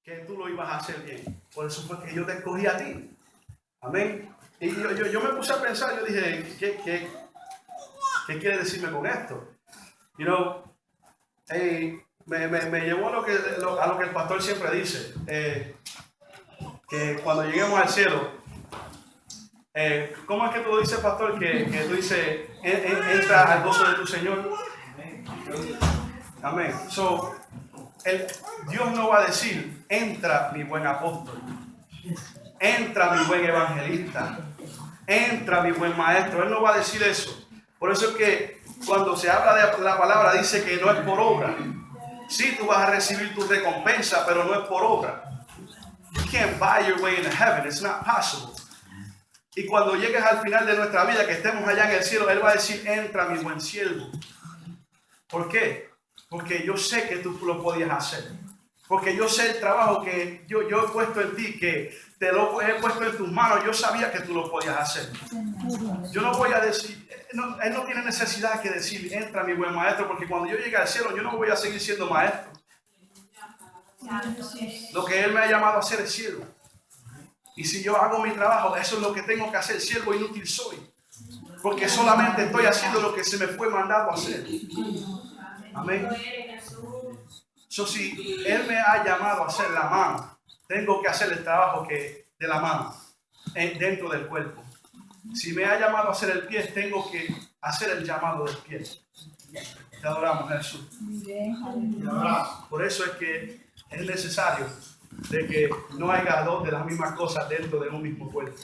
que tú lo ibas a hacer bien. Por eso fue que yo te escogí a ti. Amén. Y yo me puse a pensar, yo dije, ¿qué quiere decirme con esto? Me llevó a lo que el pastor siempre dice, que cuando lleguemos al cielo, ¿cómo es que tú lo dices, pastor? Que tú dices, entra al gozo de tu Señor. Amén. Dios no va a decir, entra mi buen apóstol, entra mi buen evangelista, entra mi buen maestro. Él no va a decir eso. Por eso es que cuando se habla de la palabra dice que no es por obra. Sí, tú vas a recibir tu recompensa, pero no es por obra. You can't buy your way into heaven. It's not possible. Y cuando llegues al final de nuestra vida, que estemos allá en el cielo, Él va a decir, entra mi buen siervo. ¿Por qué? Porque yo sé que tú lo podías hacer. Porque yo sé el trabajo que yo he puesto en ti, que te lo he puesto en tus manos. Yo sabía que tú lo podías hacer. Yo no voy a decir, Él no tiene necesidad que decir, entra mi buen maestro, porque cuando yo llegue al cielo, yo no voy a seguir siendo maestro. Lo que Él me ha llamado a hacer es siervo. Y si yo hago mi trabajo, eso es lo que tengo que hacer. Siervo inútil soy. Porque solamente estoy haciendo lo que se me fue mandado a hacer. Amén. Si Él me ha llamado a hacer la mano, tengo que hacer el trabajo de la mano dentro del cuerpo. Si me ha llamado a hacer el pie, tengo que hacer el llamado del pie. Te adoramos, Jesús. Por eso es que es necesario de que no haya dos de las mismas cosas dentro de un mismo cuerpo.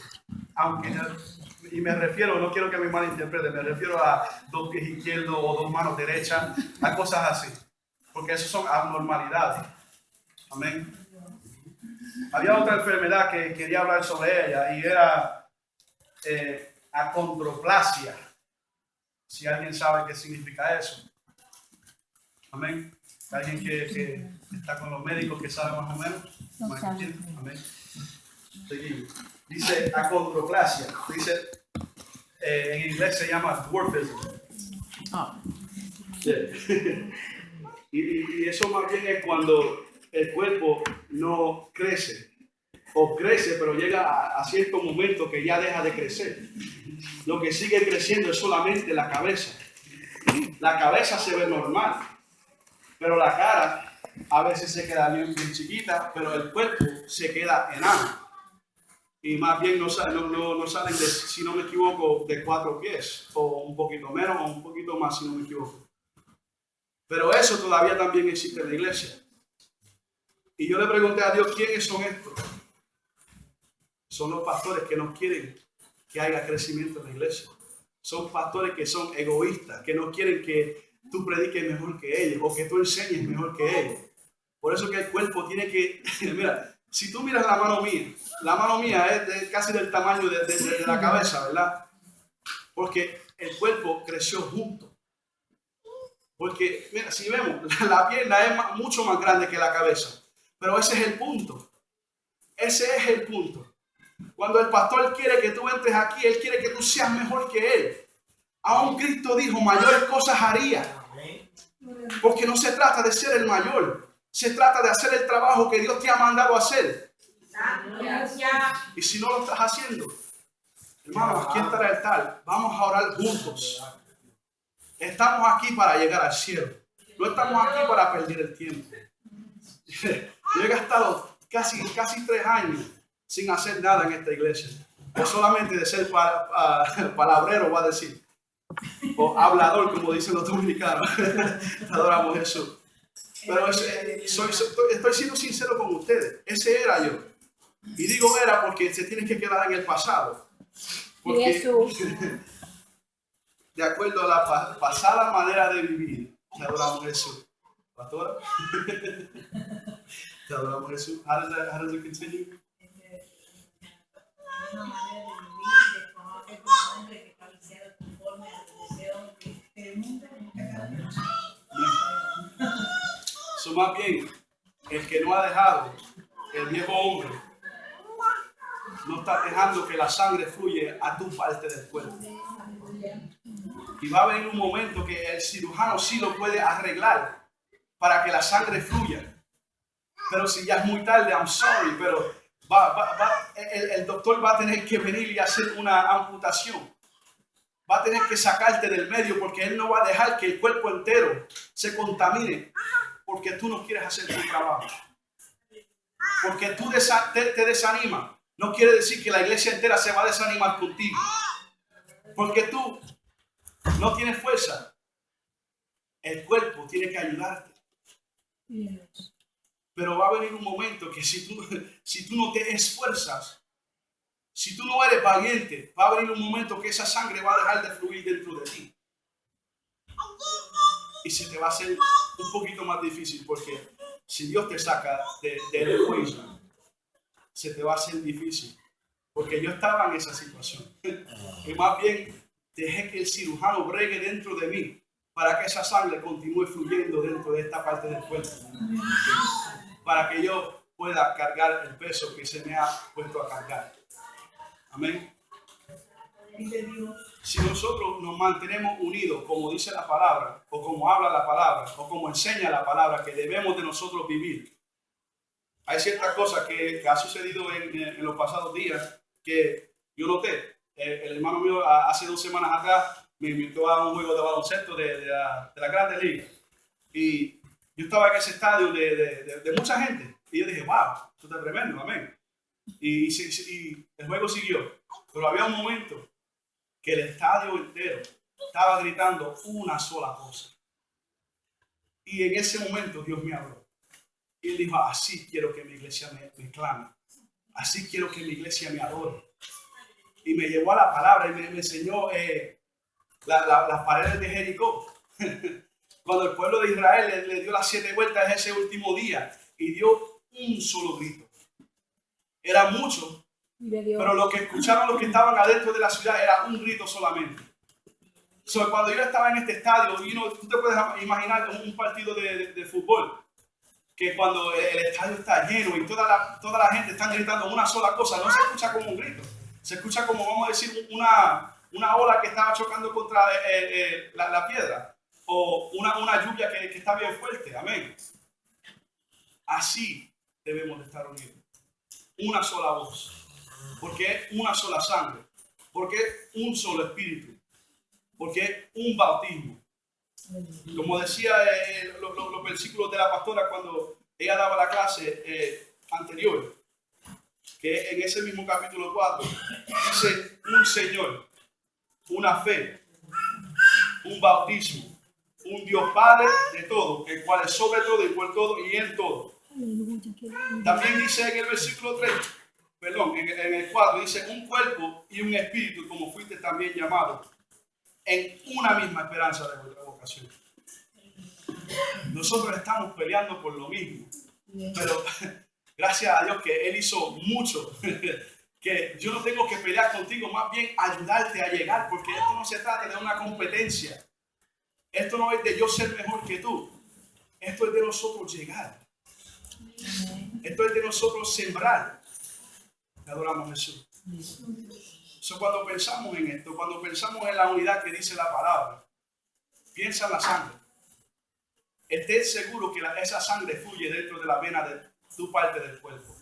Y me refiero, no quiero que me malinterprete, me refiero a dos pies izquierdos o dos manos derechas, a cosas así. Porque eso son abnormalidades. Amén. Había otra enfermedad que quería hablar sobre ella y era acondroplasia. Si alguien sabe qué significa eso. Amén. Alguien que está con los médicos que sabe más o menos. No sabe. Amén. Seguimos. Dice acondroplasia. Dice, en inglés se llama dwarfism. Oh. Yeah. Y eso más bien es cuando el cuerpo no crece. O crece, pero llega a cierto momento que ya deja de crecer. Lo que sigue creciendo es solamente la cabeza. La cabeza se ve normal, pero la cara a veces se queda bien chiquita, pero el cuerpo se queda enano. Y más bien no salen, si no me equivoco, de 4 pies, o un poquito menos, o un poquito más, si no me equivoco. Pero eso todavía también existe en la iglesia. Y yo le pregunté a Dios, ¿quiénes son estos? Son los pastores que no quieren que haya crecimiento en la iglesia. Son pastores que son egoístas, que no quieren que tú prediques mejor que ellos o que tú enseñes mejor que ellos. Por eso que el cuerpo tiene que... Mira, si tú miras la mano mía es casi del tamaño de la cabeza, ¿verdad? Porque el cuerpo creció junto. Porque, mira, si vemos, la pierna es mucho más grande que la cabeza. Pero ese es el punto. Ese es el punto. Cuando el pastor quiere que tú entres aquí, él quiere que tú seas mejor que él. Aún Cristo dijo, mayores cosas haría. Porque no se trata de ser el mayor. Se trata de hacer el trabajo que Dios te ha mandado a hacer. Y si no lo estás haciendo, hermanos, aquí está el altar. Vamos a orar juntos. Estamos aquí para llegar al cielo. No estamos aquí para perder el tiempo. Yo he gastado casi 3 años sin hacer nada en esta iglesia. O solamente de ser palabrero, voy a decir. O hablador, como dicen los dominicanos. Adoramos Jesús. Pero estoy siendo sincero con ustedes. Ese era yo. Y digo era porque se tiene que quedar en el pasado. Porque, Jesús. de acuerdo a la pasada manera de vivir, te adoramos Jesús. Pastora, te adoramos Jesús. How does it continue? Una manera de vivir, de conocer tu nombre, que parecer conforme al deseo que el mundo Más bien, el que no ha dejado el viejo hombre, no está dejando que la sangre fluya a tu parte del cuerpo. Y va a venir un momento que el cirujano sí lo puede arreglar para que la sangre fluya. Pero si ya es muy tarde, I'm sorry, pero el doctor va a tener que venir y hacer una amputación. Va a tener que sacarte del medio porque él no va a dejar que el cuerpo entero se contamine porque tú no quieres hacer tu trabajo. Porque tú te desanimas. No quiere decir que la iglesia entera se va a desanimar contigo. Porque tú no tienes fuerza. El cuerpo tiene que ayudarte. Pero va a venir un momento que si tú no te esfuerzas, si tú no eres valiente, va a venir un momento que esa sangre va a dejar de fluir dentro de ti. Y se te va a hacer un poquito más difícil porque si Dios te saca del juicio, se te va a hacer difícil. Porque yo estaba en esa situación. Y más bien dejé que el cirujano bregue dentro de mí para que esa sangre continúe fluyendo dentro de esta parte del cuerpo. Para que yo pueda cargar el peso que se me ha puesto a cargar. Amén. Si nosotros nos mantenemos unidos, como dice la palabra, o como habla la palabra, o como enseña la palabra, que debemos de nosotros vivir. Hay ciertas cosas que ha sucedido en los pasados días que yo noté. El hermano mío hace 2 semanas atrás me invitó a un juego de baloncesto de la Grandes Ligas. Y yo estaba en ese estadio de mucha gente. Y yo dije, wow, esto está tremendo, amén. Y el juego siguió. Pero había un momento que el estadio entero estaba gritando una sola cosa. Y en ese momento Dios me habló. Y él dijo, así quiero que mi iglesia me clame. Así quiero que mi iglesia me adore. Y me llevó a la palabra y me enseñó las paredes de Jericó. Cuando el pueblo de Israel le dio las 7 vueltas ese último día y dio un solo grito. Era mucho, pero lo que escucharon los que estaban adentro de la ciudad era un grito solamente. Cuando yo estaba en este estadio, tú te puedes imaginar un partido de fútbol, que cuando el estadio está lleno y toda la gente está gritando una sola cosa, no se escucha como un grito, se escucha como, vamos a decir, una ola que estaba chocando contra la piedra, o una lluvia que está bien fuerte, amén. Así debemos de estar unidos. Una sola voz, porque es una sola sangre, porque es un solo espíritu, porque es un bautismo. Como decía los versículos de la pastora cuando ella daba la clase anterior, que en ese mismo capítulo 4 dice un Señor, una fe, un bautismo, un Dios Padre de todo, el cual es sobre todo y por todo y en todo. También dice en el versículo 3, perdón, en el 4 dice un cuerpo y un espíritu, como fuiste también llamado, en una misma esperanza de vuestra vocación. Nosotros estamos peleando por lo mismo, pero gracias a Dios que Él hizo mucho, que yo no tengo que pelear contigo, más bien ayudarte a llegar, porque esto no se trata de una competencia, esto no es de yo ser mejor que tú, esto es de nosotros llegar. Esto es de nosotros sembrar. Adoramos a Jesús. Cuando pensamos en esto, cuando pensamos en la unidad que dice la palabra, piensa en la sangre. Esté seguro que esa sangre fluye dentro de la vena de tu parte del cuerpo.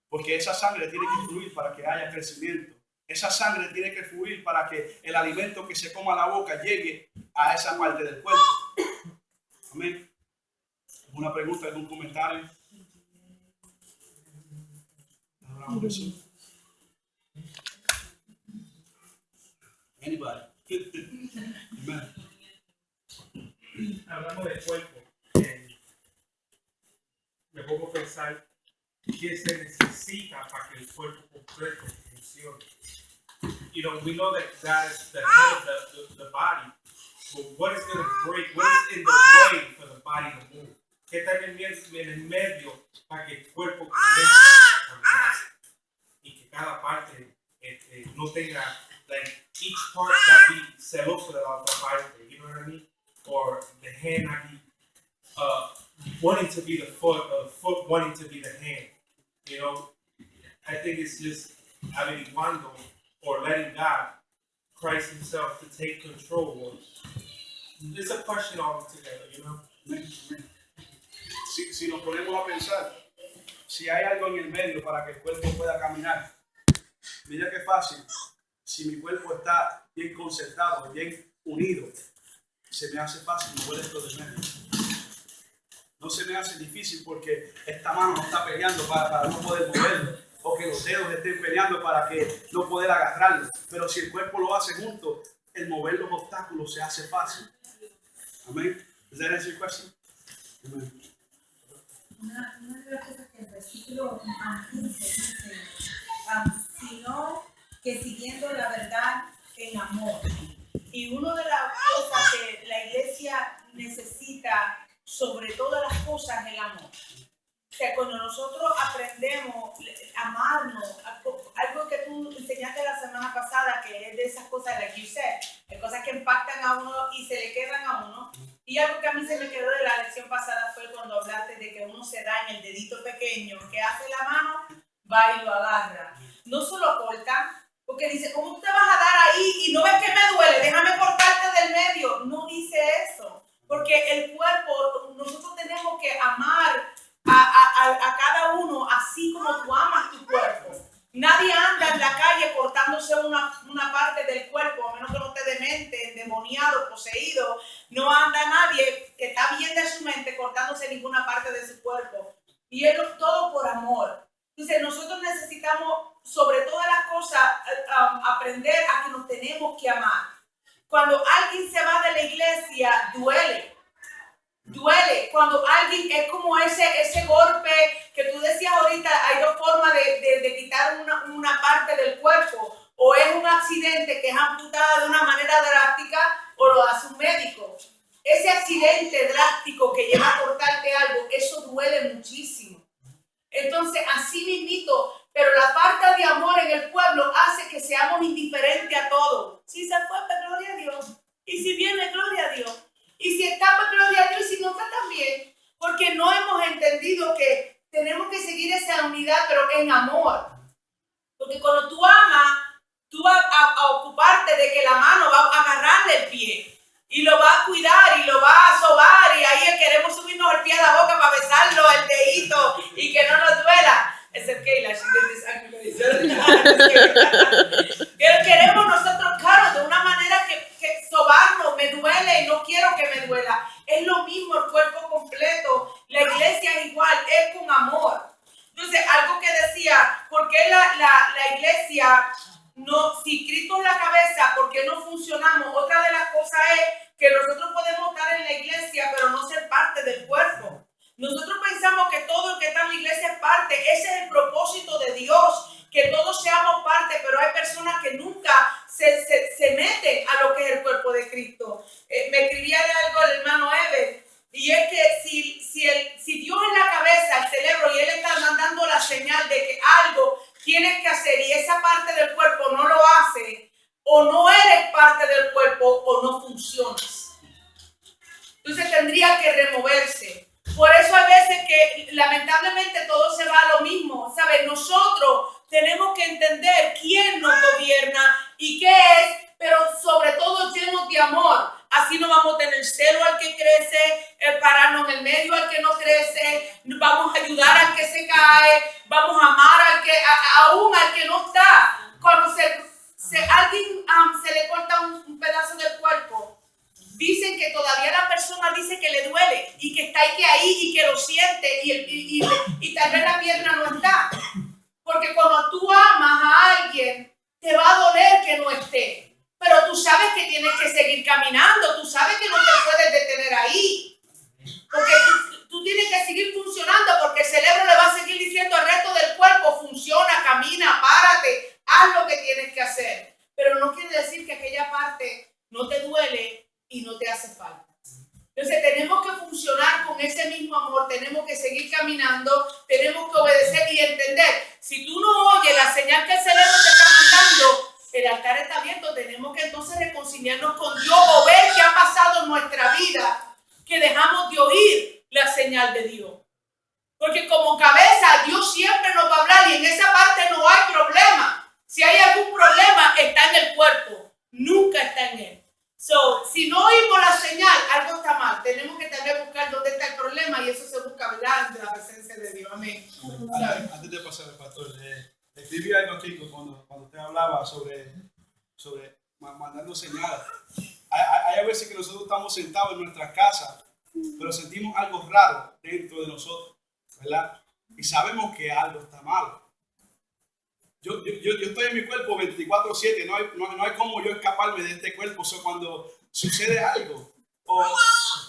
Porque esa sangre tiene que fluir para que haya crecimiento. Esa sangre tiene que fluir para que el alimento que se coma a la boca llegue a esa parte del cuerpo. Amén. ¿Alguna pregunta, algún comentario? Adoramos a Jesús. Anybody? Amen. Hablando del cuerpo, me pongo a pensar qué se necesita para que el cuerpo completo funcione. You know, we know that God is the head of the body, but what is going to break? What is in the way for the body to move? ¿Qué está en el medio para que el cuerpo comience a caminar? Y que cada parte no tenga, like, each part not be celoso de la otra parte, you know what I mean? Or the hand not be wanting to be the foot, or the foot wanting to be the hand. You know, I think it's just averiguando or letting God, Christ Himself, to take control. It's a question altogether, you know. si nos ponemos a pensar, si hay algo en el medio para que el cuerpo pueda caminar, mira qué fácil. Si mi cuerpo está bien concertado, bien unido, se me hace fácil mover esto del medio. No se me hace difícil porque esta mano no está peleando para no poder moverlo, o que los dedos estén peleando para que no poder agarrarlo. Pero si el cuerpo lo hace junto, el mover los obstáculos se hace fácil. Amén. ¿Does that answer your question? Amén. Una de las cosas que el versículo 15 dice, sino que siguiendo la verdad en amor. Y una de las cosas que la iglesia necesita sobre todas las cosas es el amor. O sea, cuando nosotros aprendemos a amarnos, algo que tú enseñaste la semana pasada, que es de esas cosas, like you said, de cosas que impactan a uno y se le quedan a uno. Y algo que a mí se me quedó de la lección pasada fue cuando hablaste de que uno se daña el dedito pequeño, que hace la mano, va y lo agarra. No solo corta, porque dice, ¿cómo tú te vas a dar ahí y no ves que me duele? Déjame cortarte del medio. No dice eso, porque el cuerpo, nosotros tenemos que amar a cada uno así como tú amas tu cuerpo. Nadie anda en la calle cortándose una parte del cuerpo, a menos que no esté demente, endemoniado, poseído. No anda nadie que está bien de su mente cortándose ninguna parte de su cuerpo. Y es todo por amor. Entonces nosotros necesitamos, sobre todas las cosas, aprender a que nos tenemos que amar. Cuando alguien se va de la iglesia, duele. Duele cuando alguien es como ese golpe que tú decías ahorita. Hay dos formas de quitar una parte del cuerpo: o es un accidente que es amputada de una manera drástica, o lo hace un médico. Ese accidente drástico que lleva a cortarte algo, eso duele muchísimo. Entonces, así mismito, pero la falta de amor en el pueblo hace que seamos indiferentes a todo. Si se fue, pues gloria a Dios. Y si viene, gloria a Dios. Y si está, pues gloria a Dios. Y si no está, también. Porque no hemos entendido que tenemos que seguir esa unidad, pero en amor. Porque cuando tú amas, tú vas a ocuparte de que la mano va a agarrarle el pie. Y lo va a cuidar y lo va a sobar. Y ahí queremos subirnos el pie a la boca para besarlo, el dedito, y que no nos duela. Es el Keila, queremos nosotros, claro, de una manera que sobarnos, me duele y no quiero que me duela. Es lo mismo el cuerpo completo. La iglesia es igual, es con amor. Entonces, algo que decía, ¿por qué la iglesia no, si Cristo es la cabeza, por qué no funcionamos? Otra de las cosas es que nosotros podemos estar en la iglesia, pero no ser parte del cuerpo. Nosotros pensamos que todo el que está en la iglesia es parte. Ese es el propósito de Dios, que todos seamos parte, pero hay personas que nunca se meten a lo que es el cuerpo de Cristo. Me escribía algo el hermano Ever, y es que si Dios es la cabeza, el cerebro, y Él está mandando la señal de que algo tienes que hacer y esa parte del cuerpo no lo hace, o no eres parte del cuerpo o no funcionas. Entonces tendría que removerse. Por eso hay veces que lamentablemente todo se va a lo mismo, ¿sabes? Nosotros tenemos que entender quién nos gobierna y qué es, pero sobre todo llenos de amor. Así no vamos a tener celo al que crece, pararnos en el medio al que no crece, vamos a ayudar al que se cae, vamos a amar aún al que no está. Cuando alguien se le corta un pedazo del cuerpo, dicen que todavía la persona dice que le duele y que está ahí y que lo siente y tal vez la pierna no está. Porque cuando tú amas a alguien, te va a doler que no esté. Pero tú sabes que tienes que seguir caminando, tú sabes que no te puedes detener ahí. Porque tú tienes que seguir funcionando, porque el cerebro le va a seguir diciendo al resto del cuerpo: funciona, camina, párate, haz lo que tienes que hacer. Pero no quiere decir que aquella parte no te duele y no te hace falta. Entonces tenemos que funcionar con ese mismo amor, tenemos que seguir caminando, tenemos que obedecer y entender. Si tú no oyes la señal que el cerebro te está mandando, el altar está abierto, tenemos que entonces reconciliarnos con Dios o ver qué ha pasado en nuestra vida, que dejamos de oír la señal de Dios. Porque como cabeza, Dios siempre nos va a hablar y en esa parte no hay problema. Si hay algún problema, está en el cuerpo, nunca está en Él. So, si no oímos la señal, algo está mal. Tenemos que también buscar dónde está el problema y eso se busca, ¿verdad?, ante la presencia de Dios. Amén. Antes de pasar al pastor, escribí algo aquí cuando usted hablaba sobre mandando señales. Hay veces que nosotros estamos sentados en nuestras casas, pero sentimos algo raro dentro de nosotros, ¿verdad? Y sabemos que algo está mal. Yo estoy en mi cuerpo 24/7, no hay como yo escaparme de este cuerpo. So, cuando sucede algo,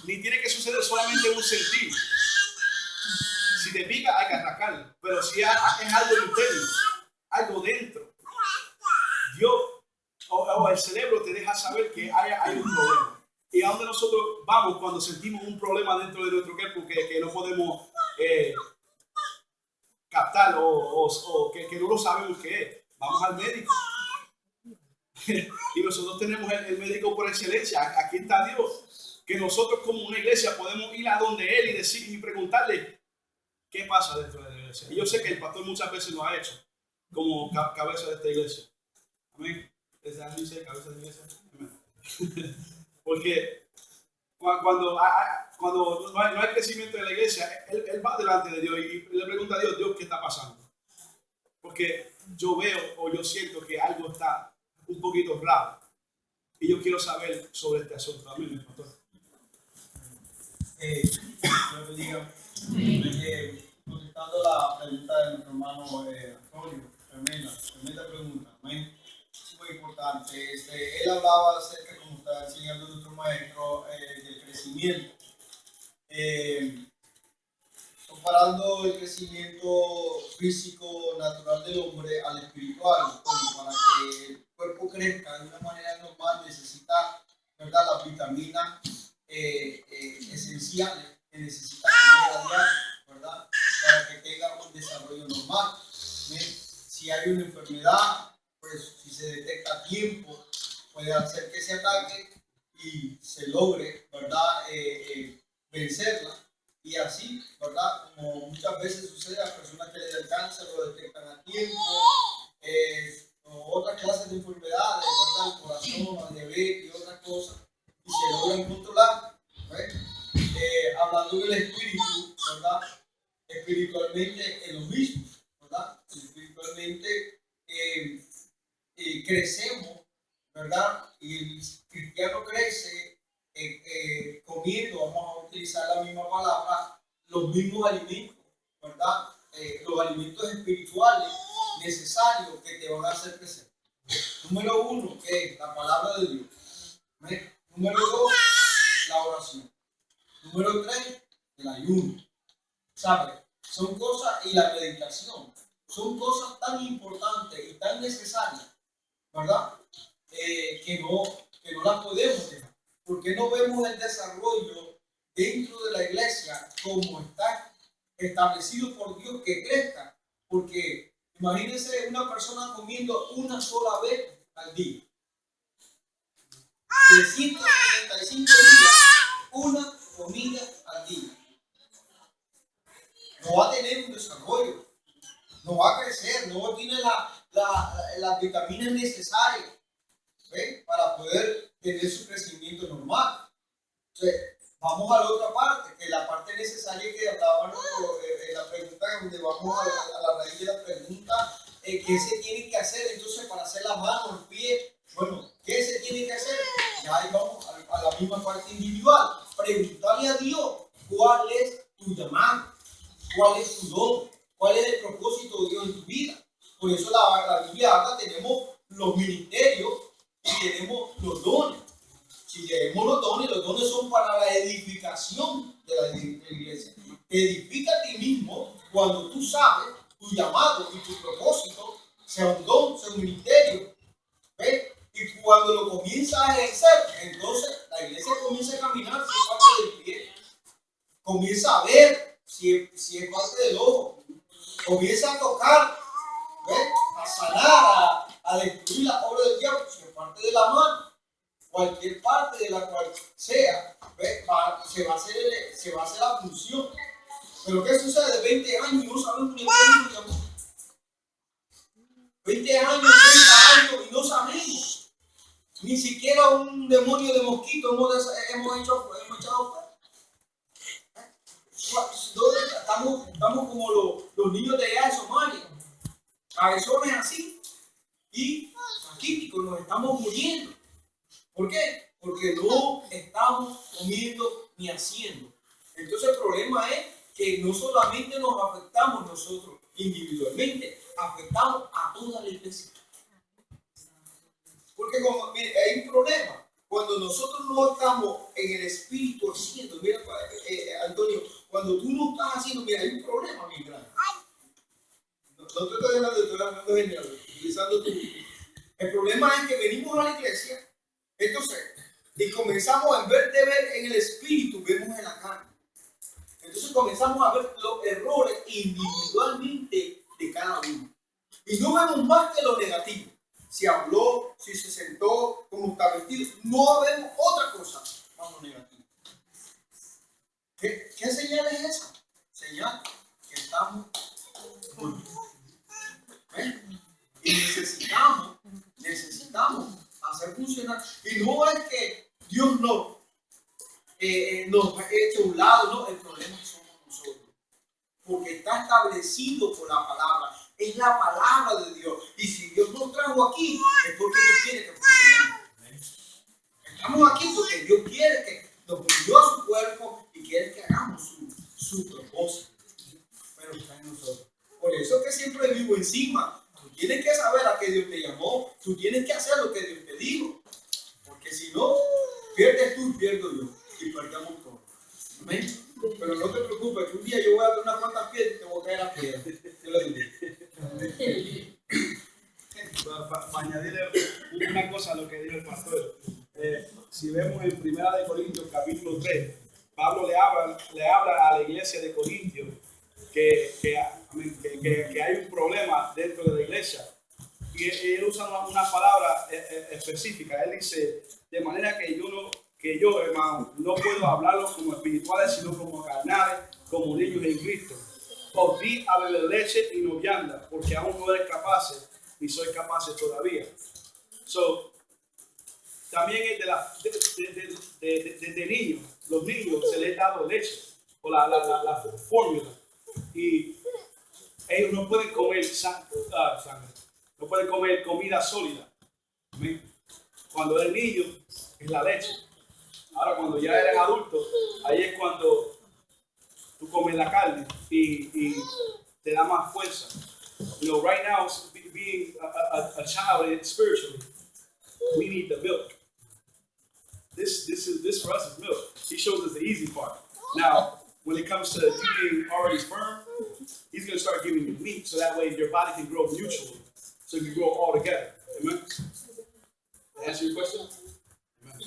ni tiene que suceder solamente un sentir. Si te pica, hay que arrancarlo. Pero si es algo interno, algo dentro, Dios o el cerebro te deja saber que hay un problema. Y a donde nosotros vamos cuando sentimos un problema dentro de nuestro cuerpo que no podemos captar o que no lo sabemos qué es, vamos al médico. Y nosotros tenemos el médico por excelencia. Aquí está Dios, que nosotros como una iglesia podemos ir a donde Él y decir y preguntarle qué pasa dentro de la iglesia. Y yo sé que el pastor muchas veces lo ha hecho como cabeza de esta iglesia. Amén. Desde ahí dice cabeza de iglesia. Amén. Porque cuando no hay crecimiento en la iglesia, él va delante de Dios y le pregunta a Dios, ¿qué está pasando? Porque yo veo o yo siento que algo está un poquito raro. Y yo quiero saber sobre este asunto. Amén, pastor. Dios te diga. Contestando la pregunta de nuestro hermano Antonio, tremenda pregunta. Amén. Muy importante. Él hablaba acerca, como está enseñando nuestro maestro, del crecimiento. Comparando el crecimiento físico natural del hombre al espiritual, para que el cuerpo crezca de una manera normal necesita, ¿verdad?, las vitaminas esenciales que necesita comer a diario, ¿verdad?, para que tenga un desarrollo normal. Si hay una enfermedad, pues si se detecta a tiempo, puede hacer que se ataque y se logre, ¿verdad?, vencerla. Y así, ¿verdad?, como muchas veces sucede a personas que le dan cáncer, lo detectan a tiempo, o otras clases de enfermedades, ¿verdad?, el corazón, la diabetes y otras cosas, y se logran controlar. Hablando del espíritu, ¿verdad?, espiritualmente es lo mismo, ¿verdad? Espiritualmente crecemos, ¿verdad? Y el cristiano crece comiendo, vamos a utilizar la misma palabra, los mismos alimentos, ¿verdad? Los alimentos espirituales necesarios que te van a hacer crecer. Número 1, que es la palabra de Dios. Número 2, la oración. Número 3, el ayuno. ¿Sabes? Son cosas, y la meditación, son cosas tan importantes y tan necesarias, ¿verdad? Que no las podemos dejar. Porque no vemos el desarrollo dentro de la iglesia como está establecido por Dios que crezca. Porque imagínense una persona comiendo una sola vez al día. 365 días, una comida al día. No va a tener un desarrollo, no va a crecer, no tiene las vitaminas necesarias, ¿ven?, para poder tener su crecimiento normal. Entonces, vamos a la otra parte, que la parte necesaria que hablábamos en la pregunta, donde vamos a la raíz de la pregunta, ¿qué se tiene que hacer entonces para hacer la mano, el pie? Bueno, ¿qué se tiene que hacer? Ya ahí vamos a la misma parte individual. Preguntarle a Dios cuál es tu llamado. ¿Cuál es tu don? ¿Cuál es el propósito de Dios en tu vida? Por eso la Biblia habla, tenemos los ministerios y tenemos los dones. Si tenemos los dones son para la edificación de la iglesia. Te edifica a ti mismo cuando tú sabes tu llamado y tu propósito, sea un don, sea un ministerio. ¿Ves? Y cuando lo comienzas a ejercer, entonces la iglesia comienza a caminar, si es parte del pie, comienza a ver. Si es parte del ojo, comienza a tocar, ¿ves?, a sanar, a destruir la obra del diablo, si es parte de la mano, cualquier parte de la cual sea, ¿ves?, se va a hacer la función. Pero ¿qué sucede? 20 años y no sabemos ni qué llamó. 20 años, 30 años y no sabemos. Ni siquiera un demonio de mosquito hemos echado fuera. Estamos como los niños de allá de Somalia, cabezones así, y raquíticos, nos estamos muriendo. ¿Por qué? Porque no estamos comiendo ni haciendo. Entonces el problema es que no solamente nos afectamos nosotros individualmente, afectamos a toda la iglesia. Porque mire, hay un problema. Cuando nosotros no estamos en el espíritu haciendo, mira, Antonio, cuando tú no estás haciendo, mira, hay un problema bien grande. No te estoy hablando general, utilizando tu. El problema es que venimos a la iglesia, entonces, y comenzamos en vez de ver en el espíritu, vemos en la carne. Entonces comenzamos a ver los errores individualmente de cada uno. Y no vemos más que lo negativo. Si habló, si se sentó, cómo está vestido, no vemos otra cosa más lo negativo. ¿Qué señal es esa? Señal que estamos dormidos. Y necesitamos hacer funcionar. Y no es que Dios nos eche a un lado, no, el problema somos nosotros. Porque está establecido por la palabra. Es la palabra de Dios. Y si Dios nos trajo aquí, es porque Dios quiere que funcionemos. Estamos aquí porque Dios quiere que nos unió a su cuerpo y quiere que hagamos su propósito. Pero está en nosotros. Por eso que siempre vivo encima. Tú tienes que saber a qué Dios te llamó. Tú tienes que hacer lo que Dios te dijo. Porque si no, pierdes tú y pierdo yo. Y perdemos todos. Amén. Pero no te preocupes, que un día yo voy a dar unas cuantas piedras y te voy a caer a piedras. Yo lo digo. Para añadirle una cosa a lo que dijo el pastor, si vemos en 1 Corintios capítulo 3, Pablo le habla a la iglesia de Corintios que hay un problema dentro de la iglesia, y él usa una palabra específica. Él dice, de manera que yo, hermano, no puedo hablarlos como espirituales, sino como carnales, como niños en Cristo. Os di a beber leche y no vianda, porque aún no eres capaces, ni sois capaces todavía. También de niños, los niños se les ha dado leche, o la fórmula, y ellos no pueden comer sangre, no pueden comer comida sólida. ¿Amén? Cuando eres niño, es la leche. Ahora, cuando ya eres adulto, ahí es cuando tú comes la carne y te da más fuerza. You know, right now, being a child spiritually, we need the milk. This for us is milk. He shows us the easy part. Now, when it comes to you being already firm, he's going to start giving you meat, so that way your body can grow mutually, so you can grow all together. Amen. Did I answer your question? Amen.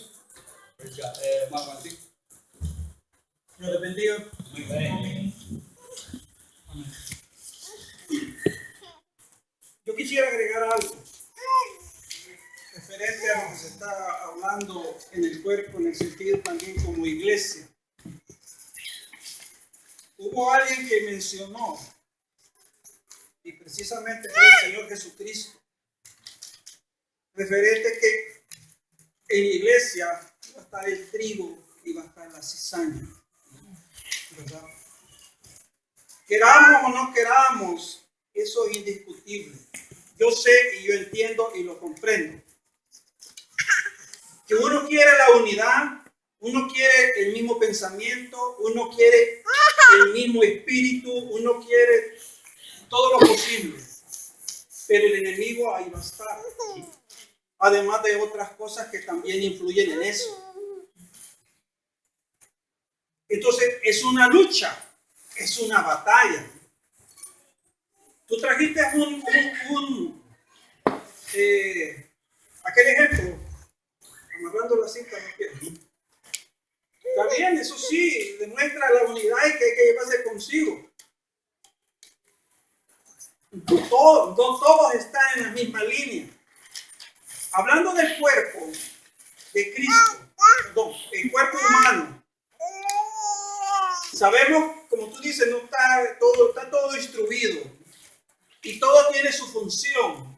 Praise God. Martín. Dios les bendiga. Amén. Yo quisiera agregar algo referente a lo que se está hablando en el cuerpo, en el sentido también como iglesia. Hubo alguien que mencionó, y precisamente fue el Señor Jesucristo, referente que en la iglesia va a estar el trigo y va a estar la cizaña, ¿verdad? Queramos o no queramos, eso es indiscutible. Yo sé y yo entiendo y lo comprendo. Que uno quiere la unidad, uno quiere el mismo pensamiento, uno quiere el mismo espíritu, uno quiere todo lo posible. Pero el enemigo ahí va a estar. Además de otras cosas que también influyen en eso. Entonces es una lucha, es una batalla. Tú trajiste aquel ejemplo, amarrando la cinta, no quiero. Está bien, eso sí, demuestra la unidad y que hay que llevarse consigo. No todos están en la misma línea. Hablando del cuerpo de Cristo, perdón, el cuerpo humano, sabemos, como tú dices, no está todo distribuido y todo tiene su función.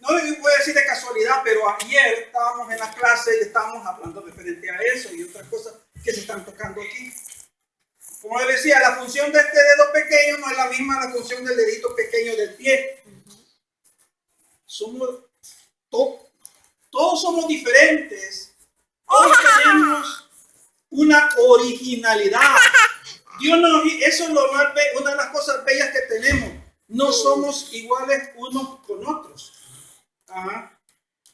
No voy a decir de casualidad. casualidad, pero ayer estábamos en la clase y estábamos hablando referente a eso y otras cosas que se están tocando aquí. Como les decía, la función de este dedo pequeño no es la misma la función del dedito pequeño del pie. Somos todos somos diferentes. Todos tenemos una originalidad. Dios nos, eso es lo más una de las cosas bellas que tenemos. No somos iguales unos con otros. Ajá.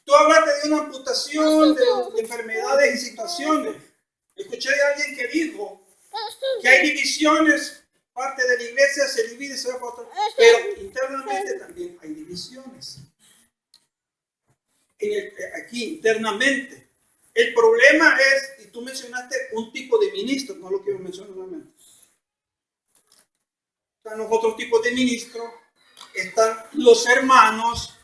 Tú hablaste de una amputación, de enfermedades y situaciones. Escuché de alguien que dijo que hay divisiones, parte de la iglesia se divide, se va para otro, pero internamente también hay divisiones. Aquí internamente. El problema es, y tú mencionaste un tipo de ministro, no lo quiero mencionar nuevamente. Están los otros tipos de ministros, están los hermanos.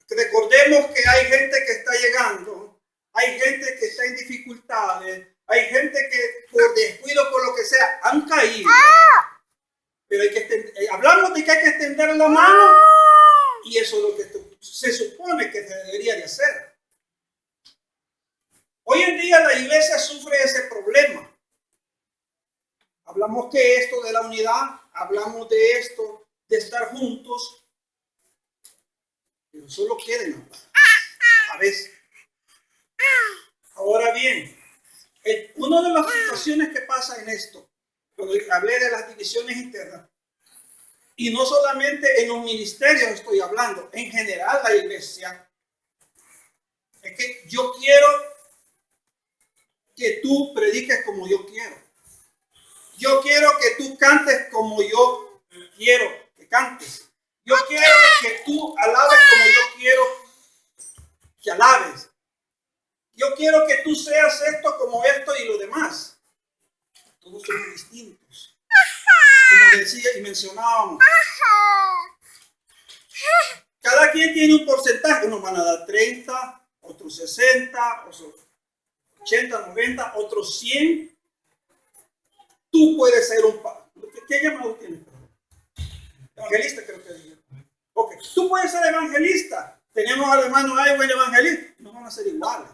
Recordemos que hay gente que está llegando, hay gente que está en dificultades, hay gente que por descuido, por lo que sea, han caído. Pero hay que hablamos de que hay que extender la mano y eso es lo que se supone que se debería de hacer. Hoy en día la iglesia sufre ese problema. Hablamos que esto de la unidad, hablamos de esto de estar juntos, pero solo quieren a veces. Ahora bien, una de las situaciones que pasa en esto, cuando hablé de las divisiones internas, y no solamente en los ministerios estoy hablando, en general la iglesia, es que yo quiero que tú prediques como yo quiero. Yo quiero que tú cantes como yo quiero que cantes. Yo quiero que tú alabes como yo quiero que alabes. Yo quiero que tú seas esto como esto y lo demás. Todos somos distintos. Como decía y mencionábamos. Cada quien tiene un porcentaje. Unos van a dar 30, otros 60, otros 80, 90, otros 100. Tú puedes ser un padre. ¿Qué llamado tienes? Evangelista creo que dije. Ok, tú puedes ser evangelista. Tenemos al hermano Aywen evangelista. No van a ser iguales.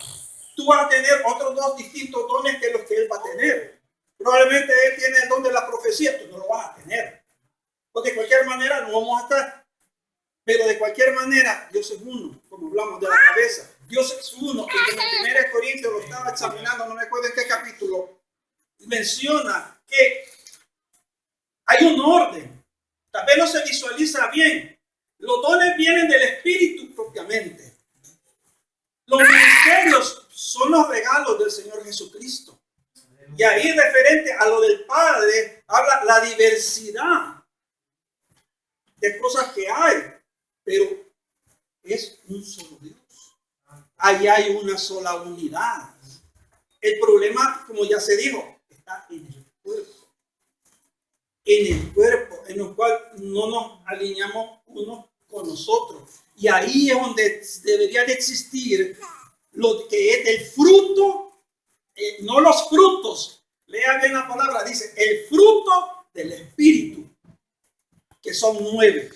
Tú vas a tener otros dos distintos dones que los que él va a tener. Probablemente él tiene el don de la profecía, tú no lo vas a tener. Porque de cualquier manera no vamos a estar. Pero de cualquier manera, Dios es uno, como hablamos de la cabeza. Dios es uno. Y como en 1 Corintios lo estaba examinando, no me acuerdo en qué capítulo, menciona que hay un orden. Tal vez no se visualiza bien. Los dones vienen del Espíritu propiamente. Los ministerios son los regalos del Señor Jesucristo. Y ahí referente a lo del Padre, habla la diversidad de cosas que hay. Pero es un solo Dios. Ahí hay una sola unidad. El problema, como ya se dijo, está en el cuerpo. En el cuerpo, en el cual no nos alineamos unos con nosotros. Y ahí es donde debería de existir lo que es el fruto, no los frutos. Lea bien la palabra, dice el fruto del Espíritu, que son 9.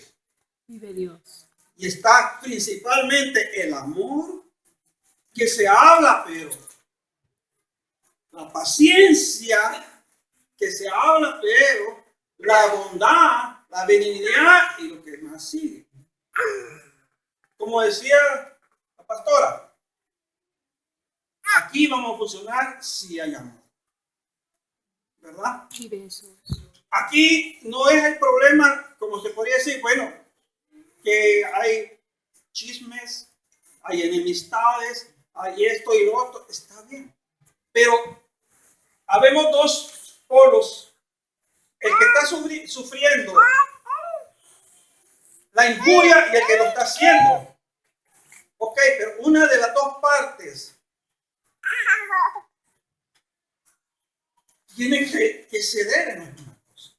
Vive Dios. Y está principalmente el amor, que se habla, pero la paciencia, que se habla, pero la bondad, la benignidad y lo que más sigue. Como decía la pastora, aquí vamos a funcionar si hay amor, ¿verdad? Vive Jesús. Aquí no es el problema, como se podría decir, bueno, que hay chismes, hay enemistades, hay esto y lo otro, está bien. Pero habemos dos polos. El que está sufriendo la injuria y el que lo está haciendo. Ok, pero una de las dos partes tiene que ceder en alguna cosa.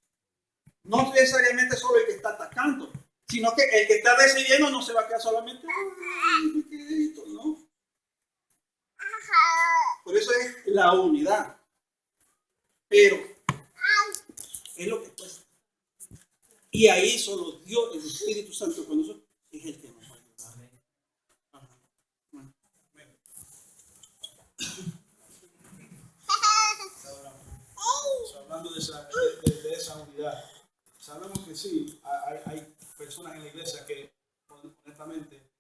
No necesariamente solo el que está atacando, sino que el que está recibiendo no se va a quedar solamente, ¿no? Por eso es la unidad. Pero es lo que cuesta. Y ahí solo Dios, el Espíritu Santo con nosotros, es el que nos va a ayudar. esa unidad. Sabemos que sí, hay personas en la iglesia que honestamente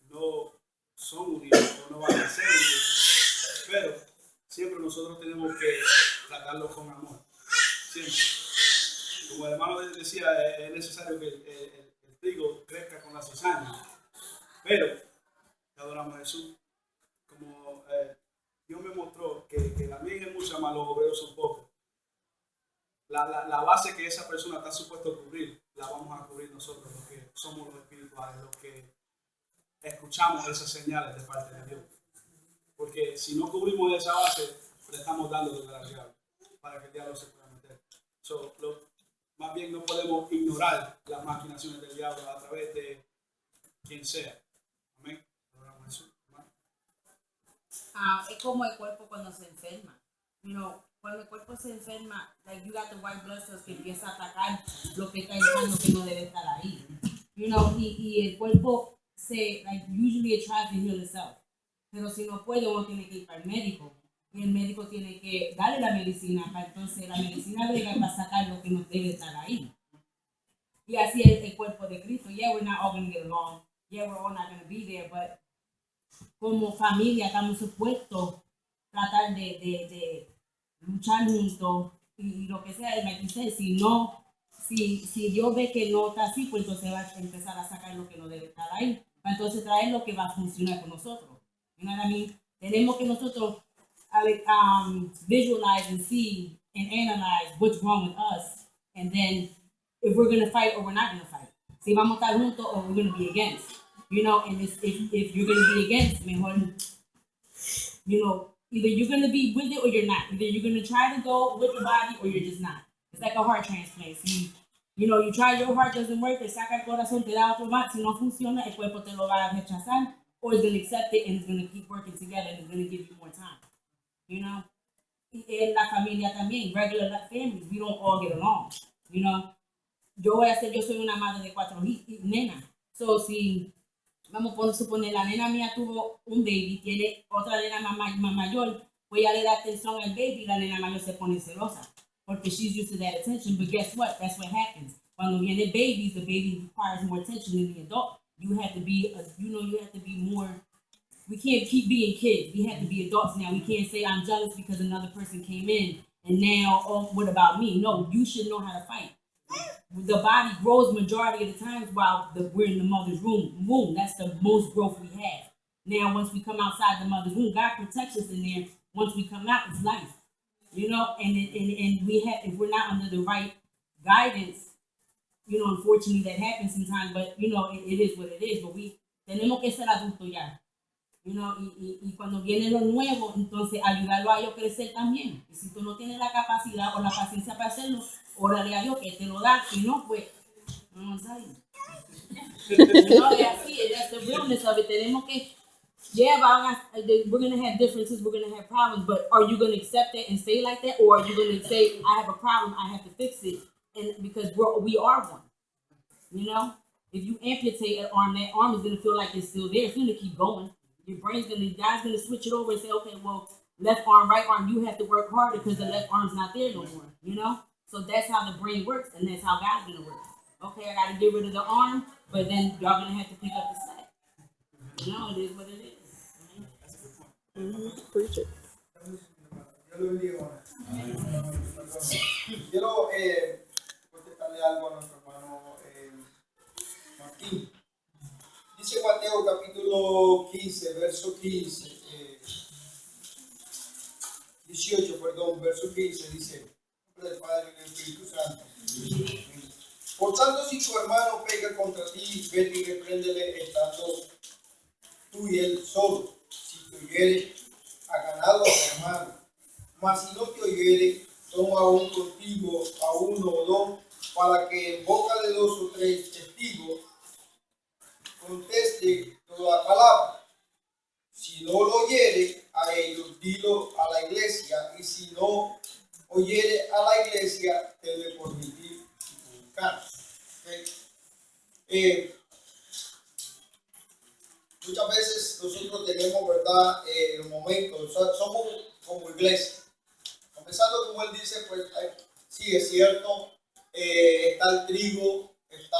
no son unidos o no van a ser unidos, pero siempre nosotros tenemos que tratarlos con amor. Siempre. Como el hermano decía, es necesario que el trigo crezca con la cizaña, pero adoramos a Jesús. Como Dios me mostró que la mies es mucha, más los obreros son pocos. La base que esa persona está supuesto a cubrir, la vamos a cubrir nosotros, los que somos los espirituales, los que escuchamos esas señales de parte de Dios. Porque si no cubrimos esa base, le estamos dando lugar al diablo, para que el diablo se pueda meter. Más bien no podemos ignorar las maquinaciones del diablo a través de quien sea. Amén. Adoramos a Jesús. Es como el cuerpo cuando se enferma. Cuando el cuerpo se enferma, like you got the white blood cells que empieza a atacar lo que está entrando que no debe estar ahí. Y el cuerpo usually it tries to heal itself. Pero si no puede, uno tiene que ir para el médico. Y el médico tiene que darle la medicina para entonces la medicina brega para sacar lo que no debe estar ahí. Y así es el cuerpo de Cristo. Yeah, we're not all going to get along. Yeah, we're all not going to be there, but como familia estamos supuestos a tratar de luchar juntos y lo que sea, like you said, si Dios ve que no está así, pues entonces va a empezar a sacar lo que no debe estar ahí, para entonces traer lo que va a funcionar con nosotros. You know what I mean? Tenemos que nosotros visualize and see and analyze what's wrong with us, and then if we're going to fight or we're not going to fight. Si vamos a estar juntos or we're going to be against. And if you're going to be against, mejor, either you're going to be with it or you're not. Either you're going to try to go with the body or you're just not. It's like a heart transplant. You try, your heart doesn't work, te saca el corazón, te da otro más. Si no funciona, el cuerpo te lo va a rechazar, or it's going to accept it and it's going to keep working together and it's going to give you more time. En la familia también, regular families, we don't all get along. Yo soy una madre de 4 nenas. So, si vamos a suponer, la nena mía tuvo un baby, tiene otra nena más mayor, pues ella le da atención al baby y la nena mayor se pone celosa. Porque she's used to that attention, but guess what? That's what happens. Cuando viene babies, the baby requires more attention than the adult. You have to be, you have to be more, we can't keep being kids. We have to be adults now. We can't say I'm jealous because another person came in and now, oh, what about me? No, you should know how to fight. The body grows majority of the times while we're in the mother's womb. That's the most growth we have. Now, once we come outside the mother's womb, God protects us in there. Once we come out, it's life. And we have, if we're not under the right guidance, unfortunately that happens sometimes, but it is what it is. But tenemos que ser adultos ya. Y cuando viene lo nuevo, entonces ayudarlo a ellos a crecer también. Y si tú no tienes la capacidad o la paciencia para hacerlo, órale a Dios que te lo da. Si no, pues, no sabes. That's the realness of it. Tenemos que, we're going to have differences, we're going to have problems, but are you going to accept it and stay like that? Or are you going to say, I have a problem, I have to fix it? And because we are one. If you amputate an arm, that arm is going to feel like it's still there. It's going to keep going. Your brain's God's going to switch it over and say, okay, well, left arm, right arm, you have to work harder because the left arm's not there no more, So that's how the brain works, and that's how God's going to work. Okay, I got to get rid of the arm, but then y'all going to have to pick up the slack. It is what it is. Preach it. Quiero contestarle algo a nuestro hermano Martín. Dice Mateo capítulo 15, verso 15, 18, perdón, verso 15, dice, en nombre del Padre y del Espíritu Santo. Por tanto, si tu hermano peca contra ti, vete y repréndele estando tú y él solo. Si te oyere, ha ganado a tu hermano. Mas si no te oyere, toma aún contigo a uno o dos, para que en boca de 2 o 3 testigos conteste toda palabra. Si no lo oyere a ellos, dilo a la iglesia, y si no oyere a la iglesia, debe permitir publicar. Muchas veces nosotros tenemos, ¿verdad? Los momentos, somos como iglesia. Comenzando como él dice, pues Sí, es cierto, está el trigo, está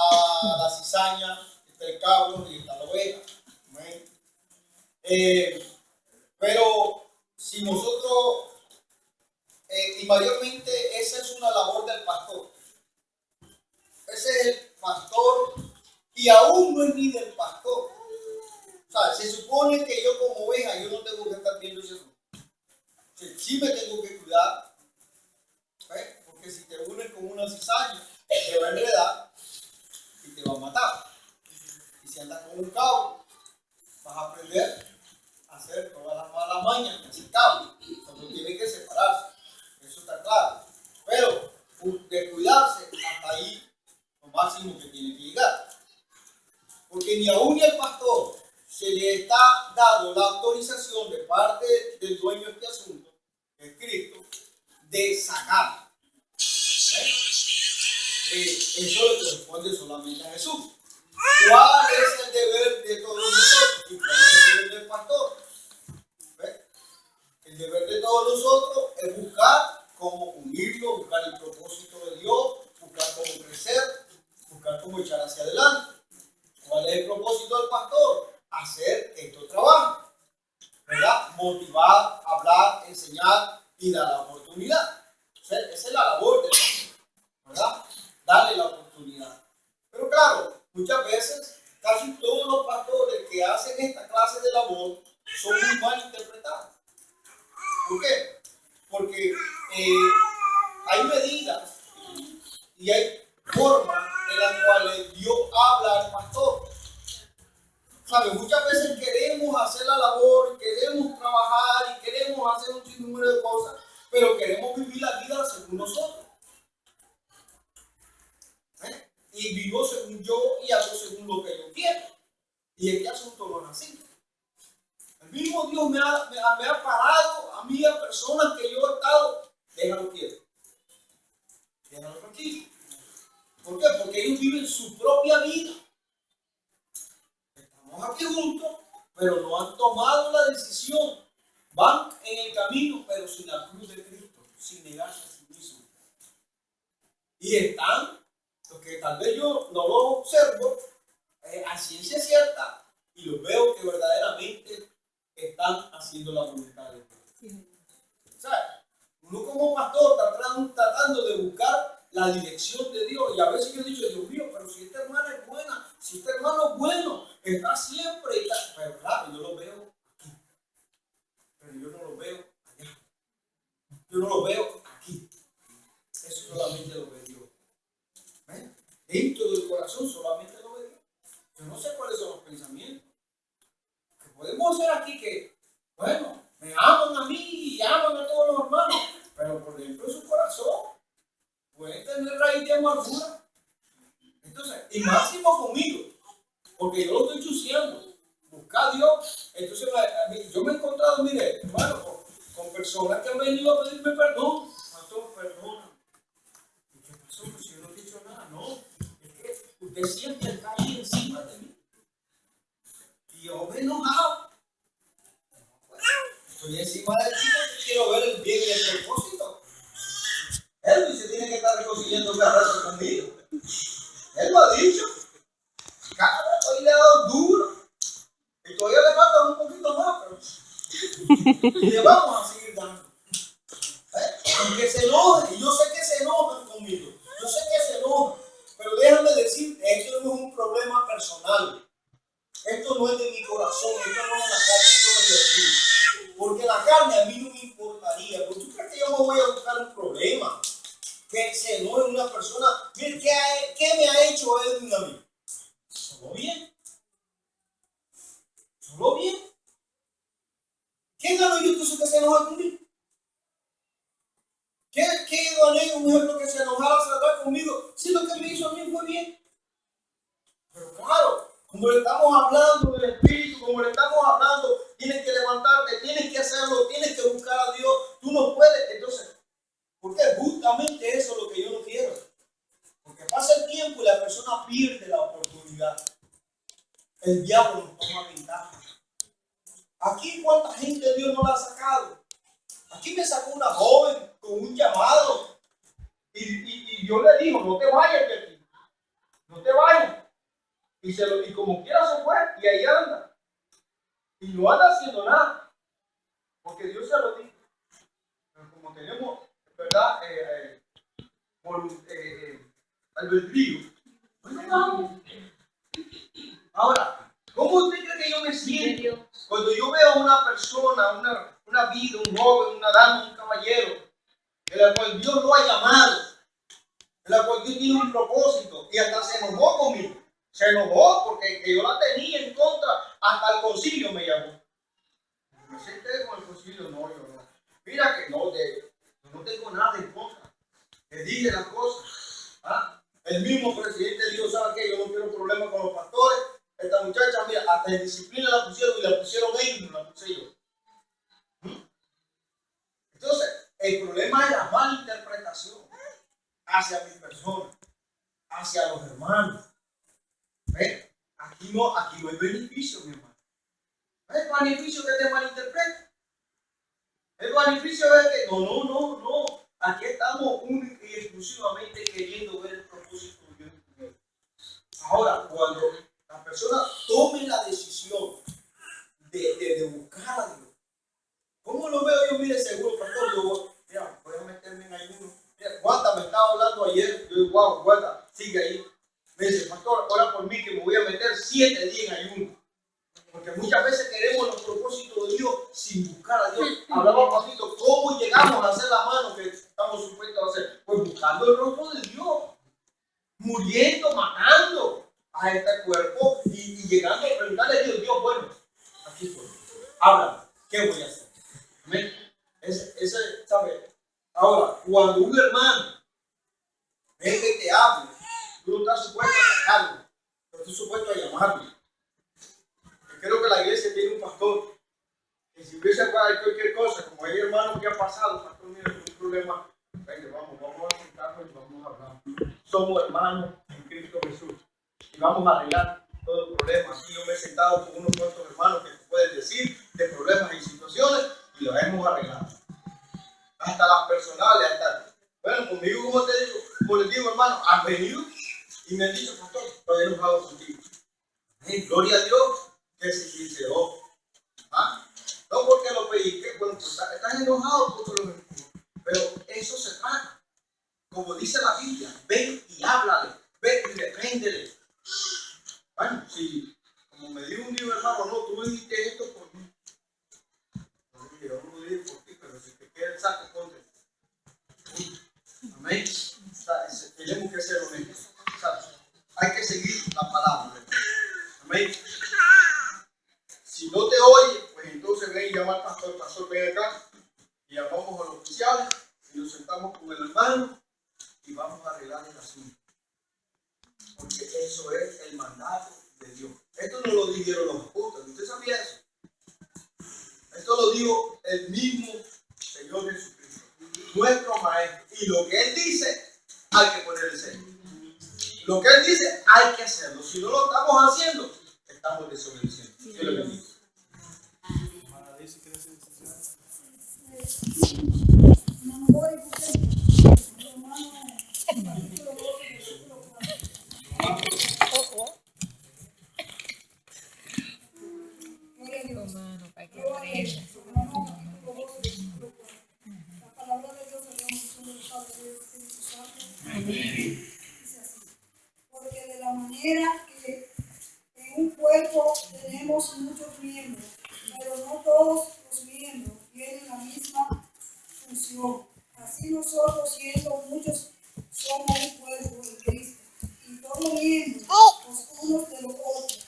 la cizaña, está el cabro y está la oveja. Amén. Pero si nosotros, y mayormente esa es una labor del pastor. Ese es el pastor y aún no es ni del pastor. O sea, se supone que yo como oveja, yo no tengo que estar viendo eso. Sí me tengo que cuidar, ¿ves? Porque si te unes con una cizaña, te va a enredar y te va a matar. Y si andas con un cabo, vas a aprender a hacer todas las malas mañas que hace el cabo. Cuando tiene que separarse, eso está claro. Pero de cuidarse, hasta ahí lo máximo que tiene que llegar. Porque ni aún ni al pastor se le está dando la autorización de parte del dueño de este asunto, que es Cristo, de sacar. Eso le corresponde solamente a Jesús. ¿Cuál es el deber de todos nosotros? ¿Y cuál es el deber del pastor? ¿Ves? El deber de todos nosotros es buscar cómo unirlo, buscar el propósito de Dios, buscar cómo crecer, buscar cómo echar hacia adelante. ¿Cuál es el propósito del pastor? Hacer que esto trabaje, ¿verdad? Motivar, hablar, enseñar y dar la oportunidad. O sea, esa es la labor del pastor, ¿verdad? Darle la oportunidad. Pero claro, muchas veces, casi todos los pastores que hacen esta clase de labor son muy mal interpretados. ¿Por qué? Porque hay medidas y hay formas en las cuales Dios habla al pastor. ¿Sabes? Muchas veces queremos hacer la labor, queremos trabajar y queremos hacer un sinnúmero de cosas, pero queremos vivir la vida según nosotros. Y vivo según yo y hago según lo que yo quiero. Y este asunto no es así. El mismo Dios me ha parado a mí, a personas que yo he estado, déjalo quieto, déjalo tranquilo. ¿Por qué? Porque ellos viven su propia vida. Estamos aquí juntos, pero no han tomado la decisión. Van en el camino, pero sin la cruz de Cristo, sin negarse a sí mismos. Y están, porque tal vez yo no lo observo a ciencia cierta y los veo que verdaderamente están haciendo la voluntad de Dios. ¿Sabes? Uno como pastor está tratando de buscar la dirección de Dios y a veces yo he dicho, Dios mío, pero si esta hermana es buena, si este hermano es bueno, está siempre, pero claro, yo lo veo aquí, pero yo no lo veo allá, yo no lo veo aquí, eso solamente lo ve Dios. Dentro del corazón solamente lo ve Dios. Yo no sé cuáles son los pensamientos. Que podemos hacer aquí que, bueno, me aman a mí y aman a todos los hermanos, pero por dentro de su corazón pueden tener raíz de amargura. Entonces, y máximo conmigo, porque yo lo estoy chuseando. Buscar a Dios. Entonces, yo me he encontrado, mire, hermano, con personas que han venido a pedirme perdón. Pastor, perdona. ¿Qué pasó? Pues yo no he dicho nada, no. Usted siempre está ahí encima de mí. Y yo me he enojado. Estoy encima de ti porque quiero ver el bien y el propósito. Él se tiene que estar reconciliando cada rato conmigo. Él lo ha dicho. Cada vez hoy le ha dado duro. Y todavía le falta un poquito más, pero le vamos a seguir dando. Aunque se enoje, y yo sé que se enojan conmigo. Yo sé que se enojan. Pero déjame decir, esto no es un problema personal. Esto no es de mi corazón, esto no es de la carne, esto no es de espíritu. Porque la carne a mí no me importaría. ¿Por tú crees que yo me voy a buscar un problema? Que se enoje una persona. Mire, ¿qué me ha hecho Edwin a mí? ¿Solo bien? ¿Solo bien? ¿Qué gano yo entonces que se enoja conmigo? ¿Qué gané un ejemplo que se enojara, se enojara conmigo? Si lo que me hizo a mí fue bien. Pero claro, como le estamos hablando del Espíritu, como le estamos hablando, tienes que levantarte, tienes que hacerlo, tienes que buscar a Dios, tú no puedes. Entonces, ¿por qué? Justamente eso es lo que yo no quiero. Porque pasa el tiempo y la persona pierde la oportunidad. El diablo nos toma ventaja. Aquí, ¿cuánta gente Dios no la ha sacado? Aquí me sacó una joven con un llamado. Y Dios le dijo, no te vayas de aquí, no te vayas. Y como quiera se fue, y ahí anda. Y no anda haciendo nada, porque Dios se lo dijo. Pero como tenemos, ¿verdad? Albedrío, pues no vamos. Ahora, ¿cómo usted cree que yo me siento cuando yo veo a una persona, una vida, un joven, una dama, un caballero, en la cual Dios lo ha llamado, en la cual Dios tiene un propósito, y hasta se enojó conmigo? Se enojó porque que yo la tenía en contra, hasta el concilio me llamó. Me senté con el concilio, no, yo no. Mira que no, yo no tengo nada en contra. Le dije las cosas. ¿Ah? El mismo presidente dijo, ¿sabe qué? Yo no quiero problemas con los pastores. Esta muchacha, mira, hasta en disciplina la pusieron, y la pusieron ellos, no la puse yo. Entonces, el problema es la mala interpretación hacia mi persona, hacia los hermanos. ¿Ven? Aquí no hay beneficio, mi hermano. ¿Es beneficio que te malinterprete? El beneficio es que no. Aquí estamos única y exclusivamente queriendo ver el propósito de Dios. Ahora, cuando la persona tome la decisión de buscar a Dios, ¿cómo lo veo yo? Mire, seguro, pastor, yo voy a meterme en ayuno. Mira, Guanta me estaba hablando ayer. Yo digo, wow, Guanta, sigue ahí. Me dice, pastor, ora por mí que me voy a meter 7 días en ayuno. Porque muchas veces queremos los propósitos de Dios sin buscar a Dios. Hablaba pasito, ¿cómo llegamos a hacer la mano que estamos supuestos a hacer? Pues buscando el rostro de Dios, muriendo, matando a este cuerpo y llegando a preguntarle a Dios, Dios, bueno, aquí estoy, háblame, ¿qué voy a hacer? ¿Amén? Ese, ¿sabe? Ahora, cuando un hermano ve que te hable, tú no estás supuesto a atacarlo, pero estás supuesto a llamarlo. Creo que la iglesia tiene un pastor que si hubiese cualquier cosa, como hay hermanos que han pasado, pastor, mira, un problema, venga, vamos a sentarnos y vamos a hablar. Somos hermanos en Cristo Jesús y vamos a arreglar todo el problema. Aquí yo me he sentado con unos cuantos hermanos que te pueden decir de problemas y situaciones y los hemos arreglado. Hasta las personales, bueno, conmigo, como les digo, hermano, han venido y me han dicho, pastor, estoy enojado contigo. Gloria a Dios. Que se sinceró. ¿Ah? No porque lo pedí, que bueno, pues estás enojado porque lo pedí. Pero eso se trata. Como dice la Biblia, ven y háblale, ven y repréndele. Bueno, si, como me dijo un día, hermano, no, tú me dijiste esto por mí. No, yo no lo dije por ti, pero si te queda el saco, ponte. Amén. Tenemos que ser honestos. Hay que seguir la palabra. Amén. Si no te oye, pues entonces ven y llama al pastor. El pastor, ven acá y llamamos a los oficiales y nos sentamos con el hermano y vamos a arreglar el asunto. Porque eso es el mandato de Dios. Esto no lo dijeron los apóstoles. ¿Usted sabía eso? Esto lo dijo el mismo Señor Jesucristo, nuestro Maestro. Y lo que Él dice, hay que ponerle sello. Lo que Él dice, hay que hacerlo. Si no lo estamos haciendo, estamos desobedeciendo. Dios le bendiga. Porque de la manera que en un cuerpo tenemos muchos miembros, pero no todos los miembros tienen la misma función. Así nosotros, siendo muchos, somos un cuerpo de Cristo, y todos miembros los unos de los otros,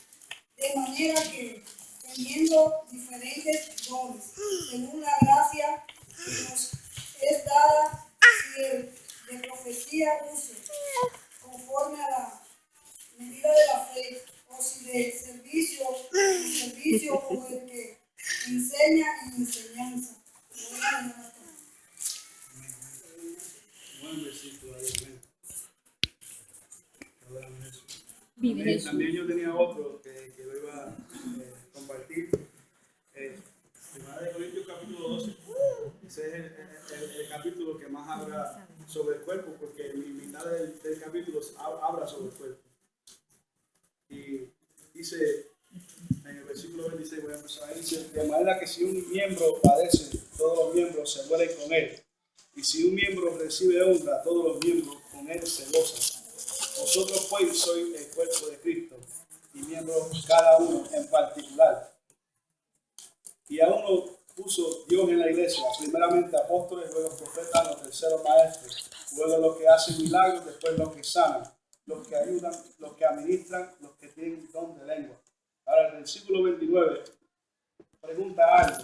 de manera que, teniendo diferentes dones, según la gracia que nos es dada, si el de profecía use, conforme a la medida de la fe, o si de servicio en servicio, o el que enseña en enseñanza. Buen versículo ahí, amén. También yo tenía otro que lo iba a compartir. Primera de Corintios capítulo 12. Ese es el capítulo que más habla sobre el cuerpo, porque final del capítulo habla sobre el cuerpo. Y dice, en el versículo 26, voy a empezar ahí, dice, de manera que si un miembro padece, todos los miembros se duelen con él. Y si un miembro recibe honra, todos los miembros con él se gozan. Vosotros pues sois el cuerpo de Cristo y miembros cada uno en particular. Y a uno puso Dios en la iglesia, primeramente apóstoles, luego profetas, los terceros maestros, luego los que hacen milagros, después los que sanan, los que ayudan, los que administran, los que tienen don de lengua. Ahora el versículo 29 pregunta algo.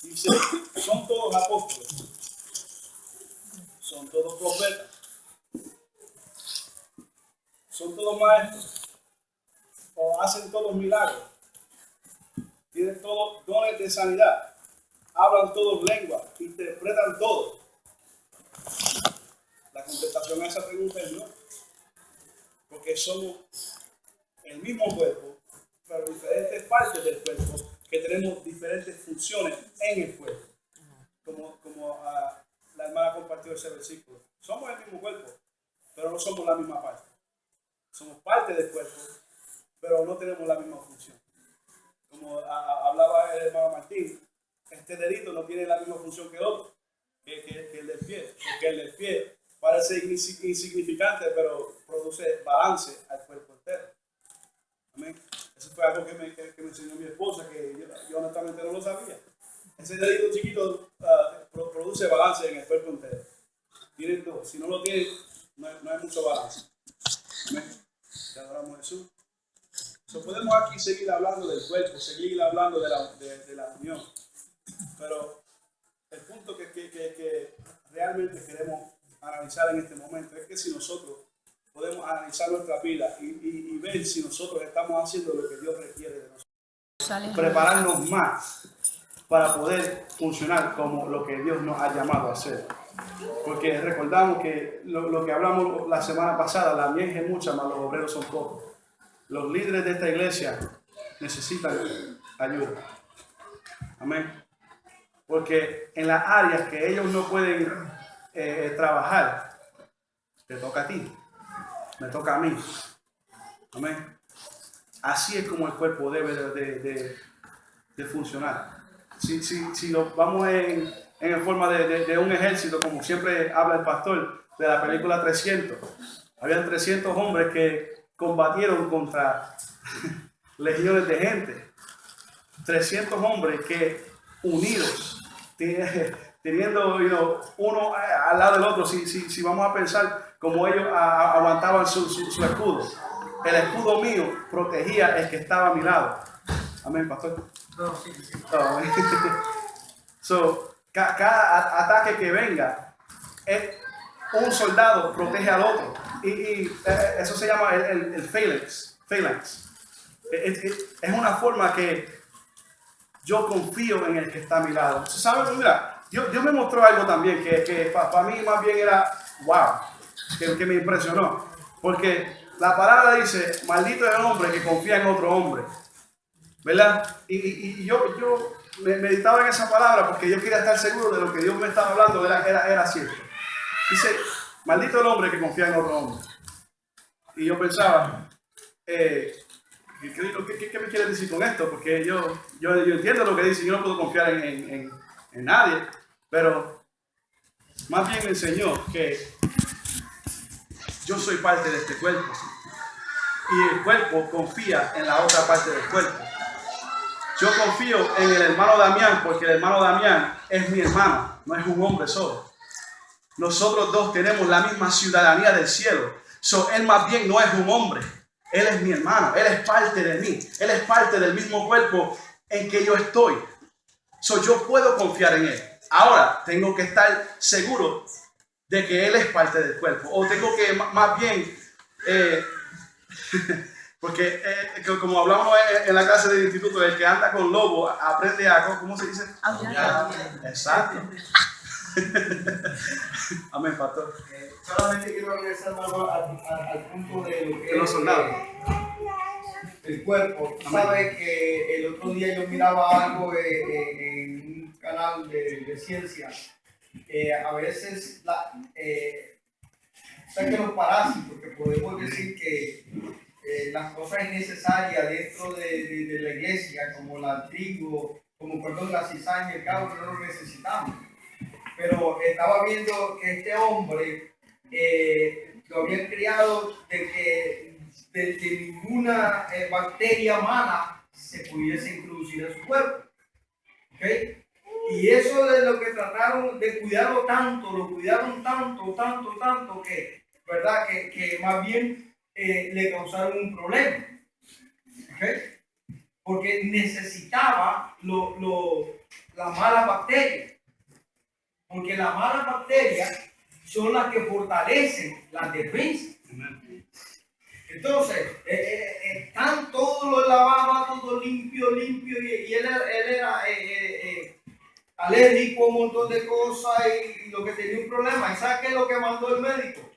Dice, ¿son todos apóstoles? ¿Son todos profetas? ¿Son todos maestros? ¿O hacen todos milagros? ¿Tienen todos dones de sanidad? ¿Hablan todos lenguas? ¿Interpretan todo? La contestación a esa pregunta es no. Porque somos el mismo cuerpo, pero diferentes partes del cuerpo que tenemos diferentes funciones en el cuerpo. Como la hermana compartió ese versículo. Somos el mismo cuerpo, pero no somos la misma parte. Somos parte del cuerpo, pero no tenemos la misma función. Como hablaba el hermano Martín, este dedito no tiene la misma función que el otro, que el del pie. Porque el del pie parece insignificante, pero produce balance al cuerpo entero. Amén. Eso fue algo que me enseñó mi esposa, que yo honestamente no lo sabía. Ese dedito chiquito produce balance en el cuerpo entero. Tiene todo. Si no lo tiene, no hay mucho balance. Amén. Te adoramos a Jesús. Podemos aquí seguir hablando del cuerpo, seguir hablando de la unión. Pero el punto que realmente queremos analizar en este momento es que si nosotros podemos analizar nuestra vida y ver si nosotros estamos haciendo lo que Dios requiere de nosotros. Prepararnos más para poder funcionar como lo que Dios nos ha llamado a hacer. Porque recordamos que lo que hablamos la semana pasada, la mies es mucha, mas los obreros son pocos. Los líderes de esta iglesia necesitan ayuda. Amén. Porque en las áreas que ellos no pueden trabajar, te toca a ti, me toca a mí. Amén. Así es como el cuerpo debe de funcionar. Si lo vamos en forma de un ejército, como siempre habla el pastor de la película 300, habían 300 hombres que combatieron contra legiones de gente. 300 hombres que unidos, teniendo uno al lado del otro, si vamos a pensar como ellos aguantaban su escudo. El escudo mío protegía el que estaba a mi lado. Amén, pastor. No, sí. Cada ataque que venga, un soldado protege al otro. Y eso se llama el phalanx. Es una forma que yo confío en el que está a mi lado. ¿Sabes? Mira, Dios me mostró algo también que para mí más bien era wow, que me impresionó. Porque la palabra dice, maldito es el hombre que confía en otro hombre. ¿Verdad? Y yo meditaba en esa palabra porque yo quería estar seguro de lo que Dios me estaba hablando era cierto. Dice, maldito el hombre que confía en otro hombre. Y yo pensaba, ¿qué me quiere decir con esto? Porque yo entiendo lo que dice, yo no puedo confiar en nadie, pero más bien me enseñó que yo soy parte de este cuerpo y el cuerpo confía en la otra parte del cuerpo. Yo confío en el hermano Damián porque el hermano Damián es mi hermano, no es un hombre solo. Nosotros dos tenemos la misma ciudadanía del cielo. Él más bien no es un hombre. Él es mi hermano. Él es parte de mí. Él es parte del mismo cuerpo en que yo estoy. Yo puedo confiar en él. Ahora, tengo que estar seguro de que él es parte del cuerpo. O tengo que más bien... porque como hablamos en la clase del instituto, el que anda con lobo aprende a... ¿Cómo se dice? Exacto. Amén, pastor. Solamente quiero regresar al punto de lo que los soldados. El cuerpo. Sabe que el otro día yo miraba algo en un canal de ciencia. A veces sea que los parásitos, que podemos decir que las cosas innecesarias dentro de la iglesia, como la trigo, la cizaña, el cabro, no lo necesitamos. Pero estaba viendo que este hombre lo habían criado de que ninguna bacteria mala se pudiese introducir en su cuerpo. ¿Okay? Y eso de lo que trataron de cuidarlo tanto, lo cuidaron tanto que, ¿verdad? Que más bien le causaron un problema. ¿Okay? Porque necesitaba las malas bacterias. Porque las malas bacterias son las que fortalecen las defensas. Entonces, están todos los lavaban, todo limpio, y él era alérgico a un montón de cosas y lo que tenía un problema. ¿Y sabe qué es lo que mandó el médico?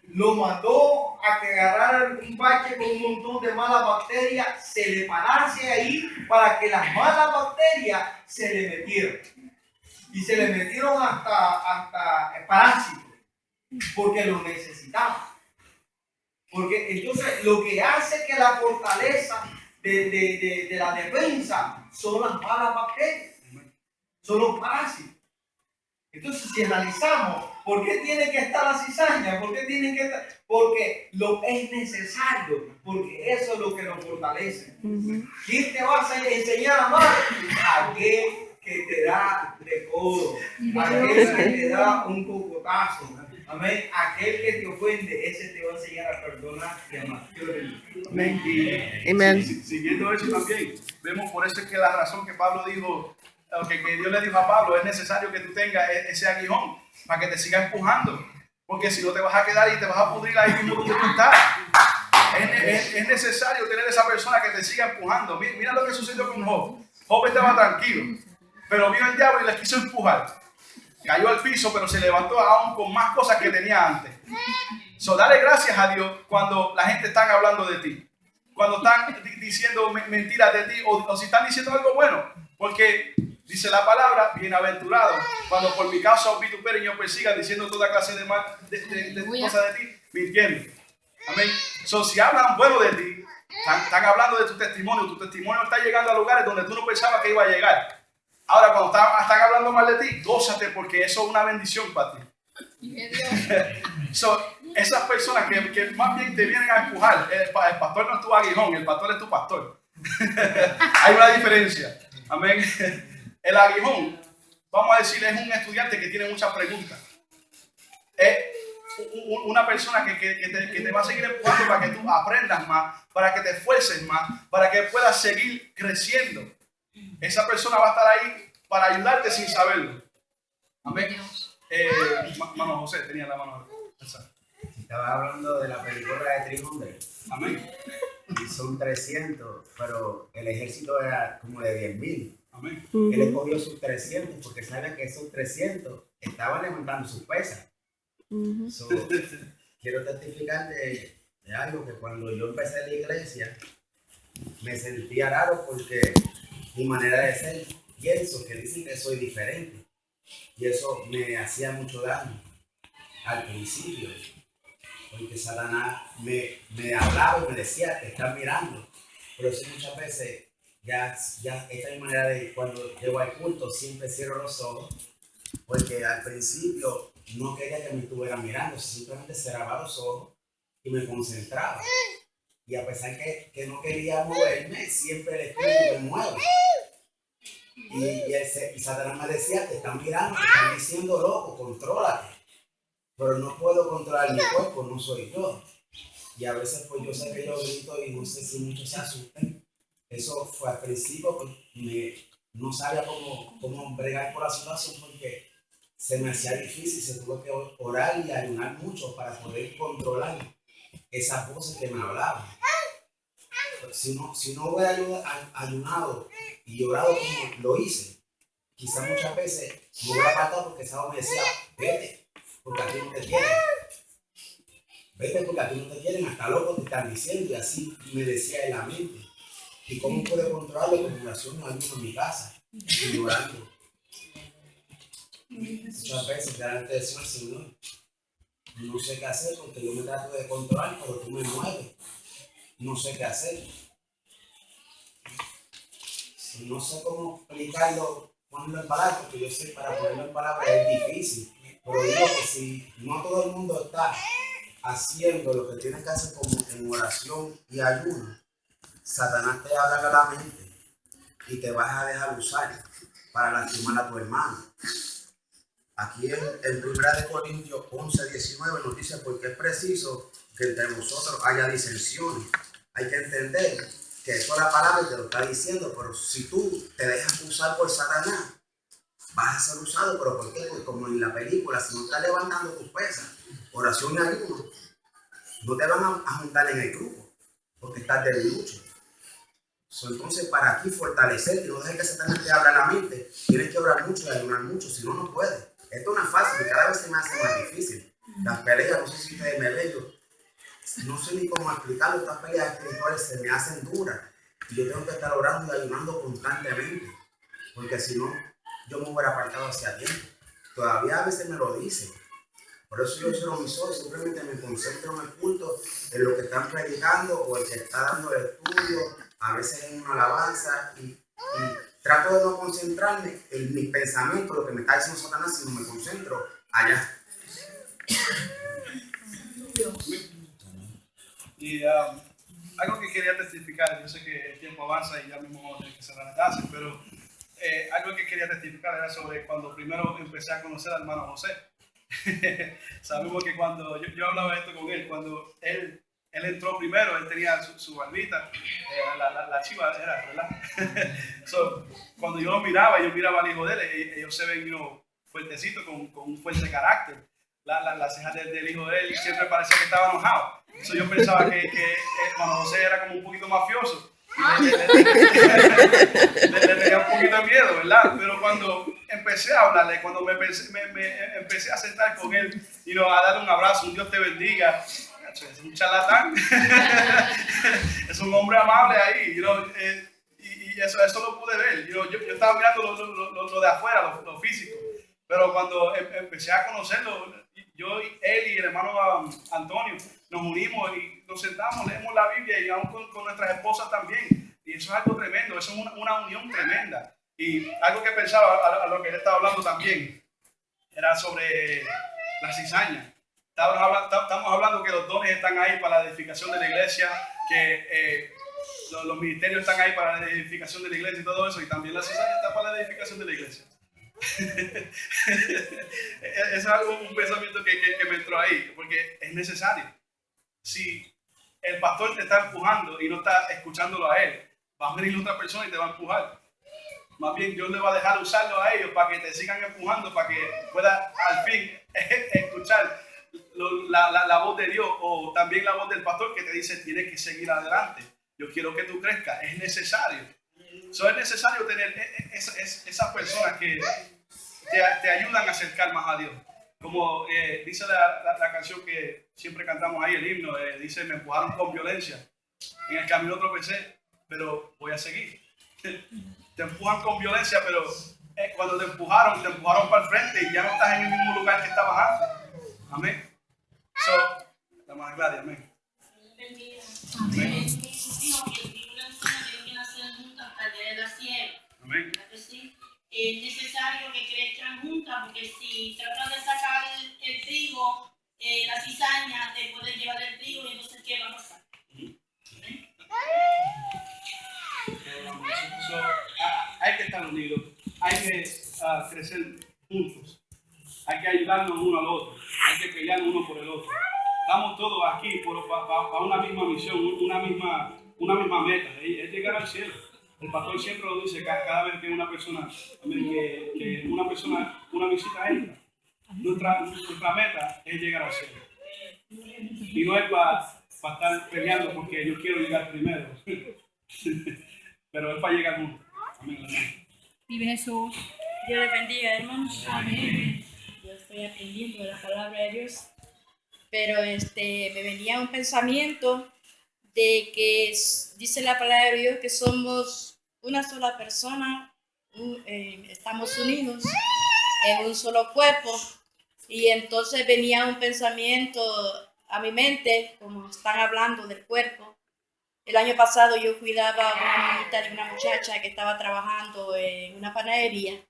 Lo mandó a que agarrara un bache con un montón de malas bacterias, se le parase ahí para que las malas bacterias se le metieran. Y se le metieron hasta parásitos, porque lo necesitaban. Porque entonces lo que hace que la fortaleza de la defensa son las malas bacterias, son los parásitos. Entonces, si analizamos por qué tiene que estar la cizaña, por qué tiene que estar, porque lo es necesario, porque eso es lo que nos fortalece. ¿Quién te va a enseñar a amar? Aquel que te da de codo, aquel que te da un cocotazo. Amén. Aquel que te ofende, ese te va a enseñar a perdonar y amar. Amén. Y Amen. siguiendo eso también, vemos por eso es que la razón que Pablo dijo, que Dios le dijo a Pablo, es necesario que tú tengas ese aguijón para que te siga empujando. Porque si no te vas a quedar y te vas a pudrir ahí mismo donde tú estás. Es necesario tener esa persona que te siga empujando. Mira lo que sucedió con Job. Job estaba tranquilo, pero vino el diablo y le quiso empujar. Cayó al piso, pero se levantó aún con más cosas que tenía antes. So, dale gracias a Dios cuando la gente está hablando de ti. Cuando están diciendo mentiras de ti o si están diciendo algo bueno. Porque dice la palabra, bienaventurado, cuando por mi causa os vituperen y os persigan diciendo toda clase de mal, de cosas de ti, mintiendo. Amén. So, si hablan bueno de ti, están hablando de tu testimonio está llegando a lugares donde tú no pensabas que iba a llegar. Ahora, cuando están hablando mal de ti, gózate porque eso es una bendición para ti. So, esas personas que más bien te vienen a empujar, el pastor no es tu aguijón, el pastor es tu pastor. Hay una diferencia. Amén. El aguijón, vamos a decir, es un estudiante que tiene muchas preguntas. Es una persona que te va a seguir empujando para que tú aprendas más, para que te esfuerces más, para que puedas seguir creciendo. Esa persona va a estar ahí para ayudarte sin saberlo. Amén. Mano José tenía la mano. Estaba hablando de la película de 300. Amén. Y son 300, pero el ejército era como de 10,000. Amén. Él escogió sus 300 porque sabe que esos 300 estaban levantando sus pesas. So, quiero testificar de algo que cuando yo empecé la iglesia me sentía raro porque mi manera de ser, pienso que dicen que soy diferente y eso me hacía mucho daño al principio porque Satanás me hablaba y me decía te están mirando, pero eso muchas veces ya esta es mi manera de cuando llego al culto siempre cierro los ojos porque al principio no quería que me estuvieran mirando, simplemente cerraba los ojos y me concentraba. Y a pesar que no quería moverme, siempre el espíritu me mueve. Y Satanás me decía, te están mirando, te están diciendo loco, contrólate. Pero no puedo controlar mi cuerpo, no soy yo. Y a veces pues yo sé que yo grito y no sé si muchos se asustan. Eso fue al principio, pues no sabía cómo bregar por la situación porque se me hacía difícil, se tuvo que orar y ayunar mucho para poder controlar esas voces que me hablaban. Pero si no hubiera ayunado y orado como lo hice, quizás muchas veces me hubiera apartado porque esa voz me decía, vete, porque a ti no te quieren. Vete porque a ti no te quieren, hasta loco te están diciendo, y así me decía en la mente. ¿Y cómo puedo controlarlo con oración alguno en mi casa? Y orando. Muchas veces delante del Señor, No sé qué hacer porque yo me trato de controlar, pero tú me mueves. No sé qué hacer. No sé cómo explicarlo, ponerlo en palabras, porque yo sé para ponerlo en palabras es difícil. Pero digo que si no todo el mundo está haciendo lo que tienes que hacer como en oración y ayuno, Satanás te habla a la mente y te vas a dejar usar para lastimar a tu hermano. Aquí en 1 Corintios 11, 19 nos dice, porque es preciso que entre vosotros haya disensiones. Hay que entender que eso la palabra te lo está diciendo, pero si tú te dejas usar por Satanás, vas a ser usado. ¿Pero por qué? Porque como en la película, si no estás levantando tus pesas, oración y ayuno, no te van a juntar en el grupo, porque estás debilucho. Entonces, para aquí fortalecer, que no dejes que Satanás te hable a la mente, tienes que orar mucho y ayunar mucho, si no, no puedes. Esto no es fácil, cada vez se me hace más difícil. Las peleas, no sé si ustedes me ven, no sé ni cómo explicarlo, estas peleas espirituales se me hacen duras. Y yo tengo que estar orando y ayunando constantemente, porque si no, yo me hubiera apartado hacia tiempo. Todavía a veces me lo dicen. Por eso yo cierro mis ojos, simplemente me concentro en el culto, en lo que están predicando o el que está dando el estudio, a veces en una alabanza, y trato de no concentrarme en mis pensamientos, lo que me está diciendo Satanás, sino me concentro allá. Y algo que quería testificar, yo sé que el tiempo avanza y ya mismo vamos a tener que cerrar la clase, pero algo que quería testificar era sobre cuando primero empecé a conocer al hermano José. Sabemos que cuando yo hablaba esto con él, cuando él entró primero, él tenía su barbita, la chiva era, ¿verdad? So, cuando yo lo miraba, yo miraba al hijo de él, ellos se ven fuertecitos, con un fuerte carácter. Las cejas del hijo de él siempre parecía que estaba enojado. So, yo pensaba que hermano José era como un poquito mafioso. Le tenía un poquito de miedo, ¿verdad? Pero cuando empecé a hablarle, cuando me empecé a sentar con él y a darle un abrazo, un Dios te bendiga, es un charlatán, es un hombre amable ahí, y eso lo pude ver. Yo estaba mirando lo de afuera, lo físico, pero cuando empecé a conocerlo, él y el hermano Antonio nos unimos y nos sentamos, leemos la Biblia y aún con nuestras esposas también. Y eso es algo tremendo, eso es una unión tremenda. Y algo que pensaba, a lo que él estaba hablando también, era sobre la cizaña. Estamos hablando que los dones están ahí para la edificación de la iglesia, que los ministerios están ahí para la edificación de la iglesia y todo eso, y también la cizaña está para la edificación de la iglesia. Es un pensamiento que me entró ahí, porque es necesario. Si el pastor te está empujando y no está escuchándolo a él, va a venir otra persona y te va a empujar. Más bien Dios le va a dejar usarlo a ellos para que te sigan empujando, para que puedas al fin escuchar la voz de Dios, o también la voz del pastor que te dice tienes que seguir adelante. Yo quiero que tú crezcas, es necesario. Es necesario tener esas personas que te ayudan a acercar más a Dios. Como dice la canción que siempre cantamos ahí, el himno, dice, me empujaron con violencia. En el camino tropecé, pero voy a seguir. Te empujan con violencia, pero cuando te empujaron para el frente y ya no estás en el mismo lugar que estabas antes. Amén. La más gloria, amén. Amén. Amén. Es necesario que crezcan juntas, porque si tratas de sacar el trigo, la cizaña te puede llevar el trigo y entonces ¿qué va a pasar? Hay que estar unidos, hay que crecer juntos, hay que ayudarnos uno al otro, hay que pelear uno por el otro. Estamos todos aquí para una misma misión, una misma meta, es llegar al cielo. El pastor siempre lo dice cada vez que una persona, una visita entra. Nuestra meta es llegar al cielo. Y no es para estar peleando porque yo quiero llegar primero. Pero es para llegar juntos. Amén. Vive Jesús. Dios les bendiga, hermanos. Amén. Yo estoy aprendiendo de la palabra de Dios. Pero me venía un pensamiento de que dice la palabra de Dios que somos una sola persona, estamos unidos en un solo cuerpo, Y entonces venía un pensamiento a mi mente, como están hablando del cuerpo. El año pasado yo cuidaba a una niñita de una muchacha que estaba trabajando en una panadería.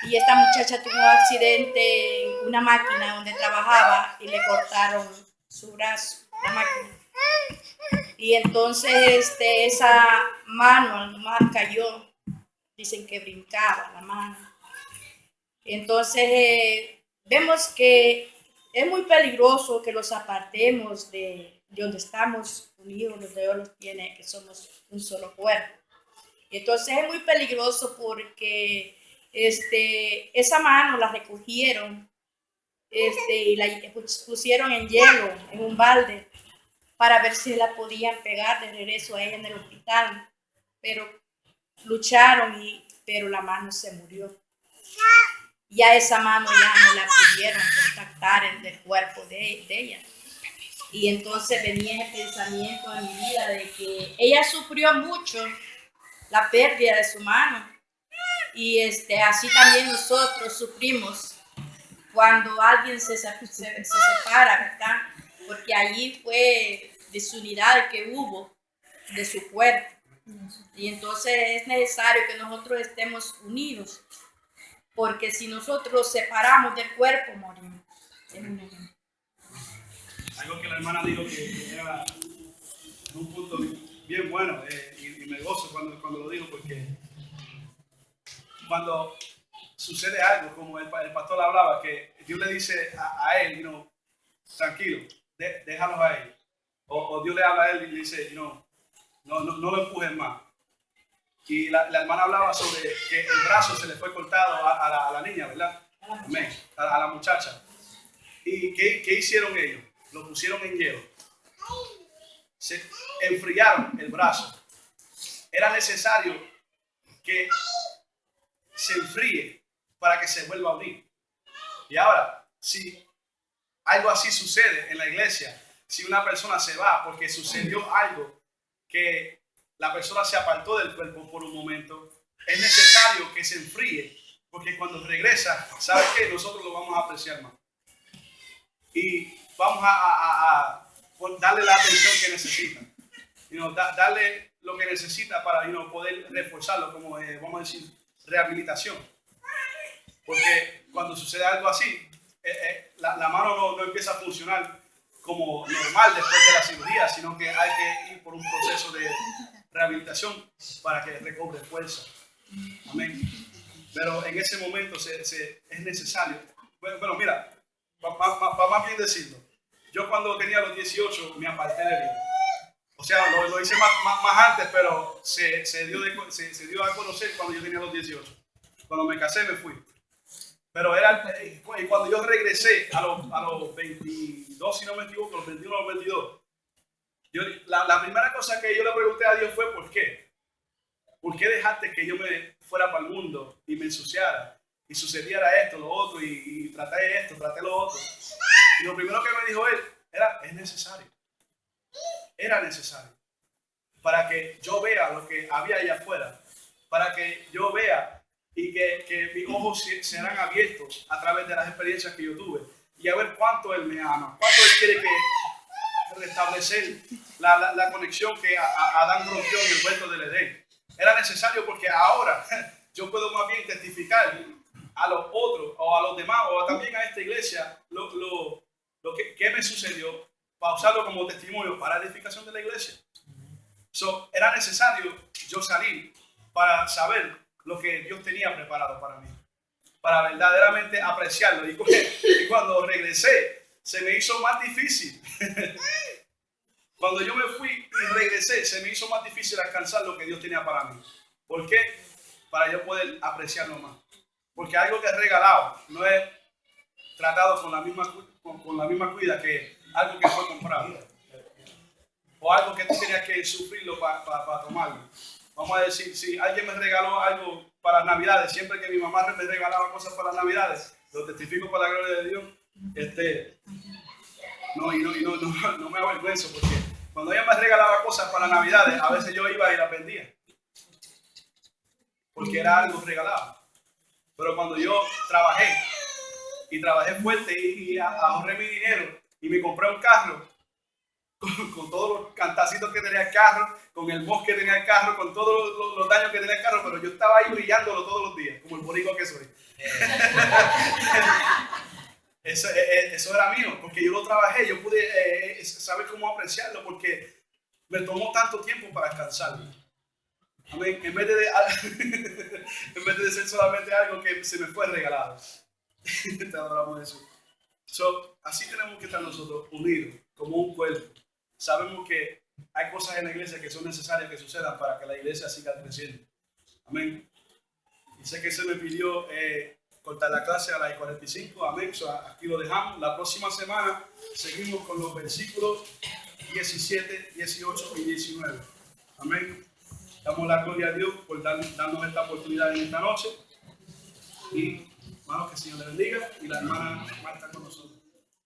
Y esta muchacha tuvo un accidente en una máquina donde trabajaba y le cortaron su brazo, la máquina. Y entonces esa mano nomás cayó. Dicen que brincaba la mano. Entonces vemos que es muy peligroso que los apartemos de donde estamos unidos, donde Dios los tiene, que somos un solo cuerpo. Entonces es muy peligroso porque esa mano la recogieron y la pusieron en hielo, en un balde, para ver si la podían pegar de regreso a ella en el hospital. Pero lucharon, pero la mano se murió. Ya esa mano ya no la pudieron contactar en el cuerpo de ella. Y entonces venía el pensamiento a mi vida de que ella sufrió mucho la pérdida de su mano. Y así también nosotros sufrimos cuando alguien se separa, ¿verdad? Porque allí fue desunidad que hubo de su cuerpo. Y entonces es necesario que nosotros estemos unidos, porque si nosotros los separamos del cuerpo, morimos. Algo que la hermana dijo que era un punto bien bueno y me gozo cuando lo dijo, porque cuando sucede algo, como el pastor hablaba, que Dios le dice a él, tranquilo, déjalos a él. O Dios le habla a él y le dice, no lo empujes más. Y la hermana hablaba sobre que el brazo se le fue cortado a la niña, ¿verdad? Amén. A la muchacha. ¿Y qué hicieron ellos? Lo pusieron en hielo. Se enfriaron el brazo. Era necesario que se enfríe para que se vuelva a unir. Y ahora, si algo así sucede en la iglesia, si una persona se va porque sucedió algo que la persona se apartó del cuerpo por un momento, es necesario que se enfríe, porque cuando regresa, ¿sabe qué? Nosotros lo vamos a apreciar más. Y vamos a darle la atención que necesita. Darle lo que necesita para poder reforzarlo, como vamos a decir, rehabilitación. Porque cuando sucede algo así, la mano no empieza a funcionar como normal después de la cirugía, sino que hay que ir por un proceso de rehabilitación para que recobre fuerza. Amén. Pero en ese momento es necesario. Bueno, mira, para más bien decirlo, yo cuando tenía los 18 me aparté de Dios. O sea, lo hice más antes, pero se dio a conocer cuando yo tenía los 18. Cuando me casé me fui. Pero cuando yo regresé a los 22, si no me equivoco, los 21 o los 22, la primera cosa que yo le pregunté a Dios fue ¿por qué? ¿Por qué dejaste que yo me fuera para el mundo y me ensuciara? Y sucediera esto, lo otro, y traté esto, traté lo otro. Y lo primero que me dijo él es necesario. Era necesario. Para que yo vea lo que había allá afuera. Para que yo vea y que mis ojos serán abiertos a través de las experiencias que yo tuve. Y a ver cuánto él me ama. Cuánto él quiere que restablecer la conexión que Adán rompió en el huerto del Edén. Era necesario porque ahora yo puedo más bien testificar a los otros o a los demás o también a esta iglesia lo que me sucedió para usarlo como testimonio para la edificación de la iglesia. Era necesario yo salir para saber lo que Dios tenía preparado para mí, para verdaderamente apreciarlo. Y cuando regresé se me hizo más difícil. Cuando yo me fui y regresé se me hizo más difícil alcanzar lo que Dios tenía para mí. ¿Por qué? Para yo poder apreciarlo más. Porque algo que es regalado no es tratado con la misma cuida que algo que fue comprado. O algo que tú tenías que sufrirlo para tomarlo. Vamos a decir, si alguien me regaló algo para las Navidades, siempre que mi mamá me regalaba cosas para las Navidades, lo testifico para la gloria de Dios, no me avergüenzo, porque cuando ella me regalaba cosas para las Navidades, a veces yo iba y las vendía. Porque era algo regalado. Pero cuando yo trabajé y trabajé fuerte y ahorré mi dinero y me compré un carro con todos los cantacitos que tenía el carro, con el mos que tenía el carro, con todos los daños que tenía el carro, pero yo estaba ahí brillándolo todos los días, como el boricua que soy. Eso era mío, porque yo lo trabajé, yo pude saber cómo apreciarlo, porque me tomó tanto tiempo para alcanzarlo. Amén. En vez de ser solamente algo que se me fue regalado. Te adoramos eso. Así tenemos que estar nosotros unidos como un cuerpo. Sabemos que hay cosas en la iglesia que son necesarias que sucedan para que la iglesia siga creciendo. Amén. Y sé que se me pidió cortar la clase a las 45. Amén. Aquí lo dejamos. La próxima semana seguimos con los versículos 17, 18 y 19. Amén. Damos la gloria a Dios por darnos esta oportunidad en esta noche. Y hermanos, que el Señor le bendiga. Y la hermana Marta con nosotros.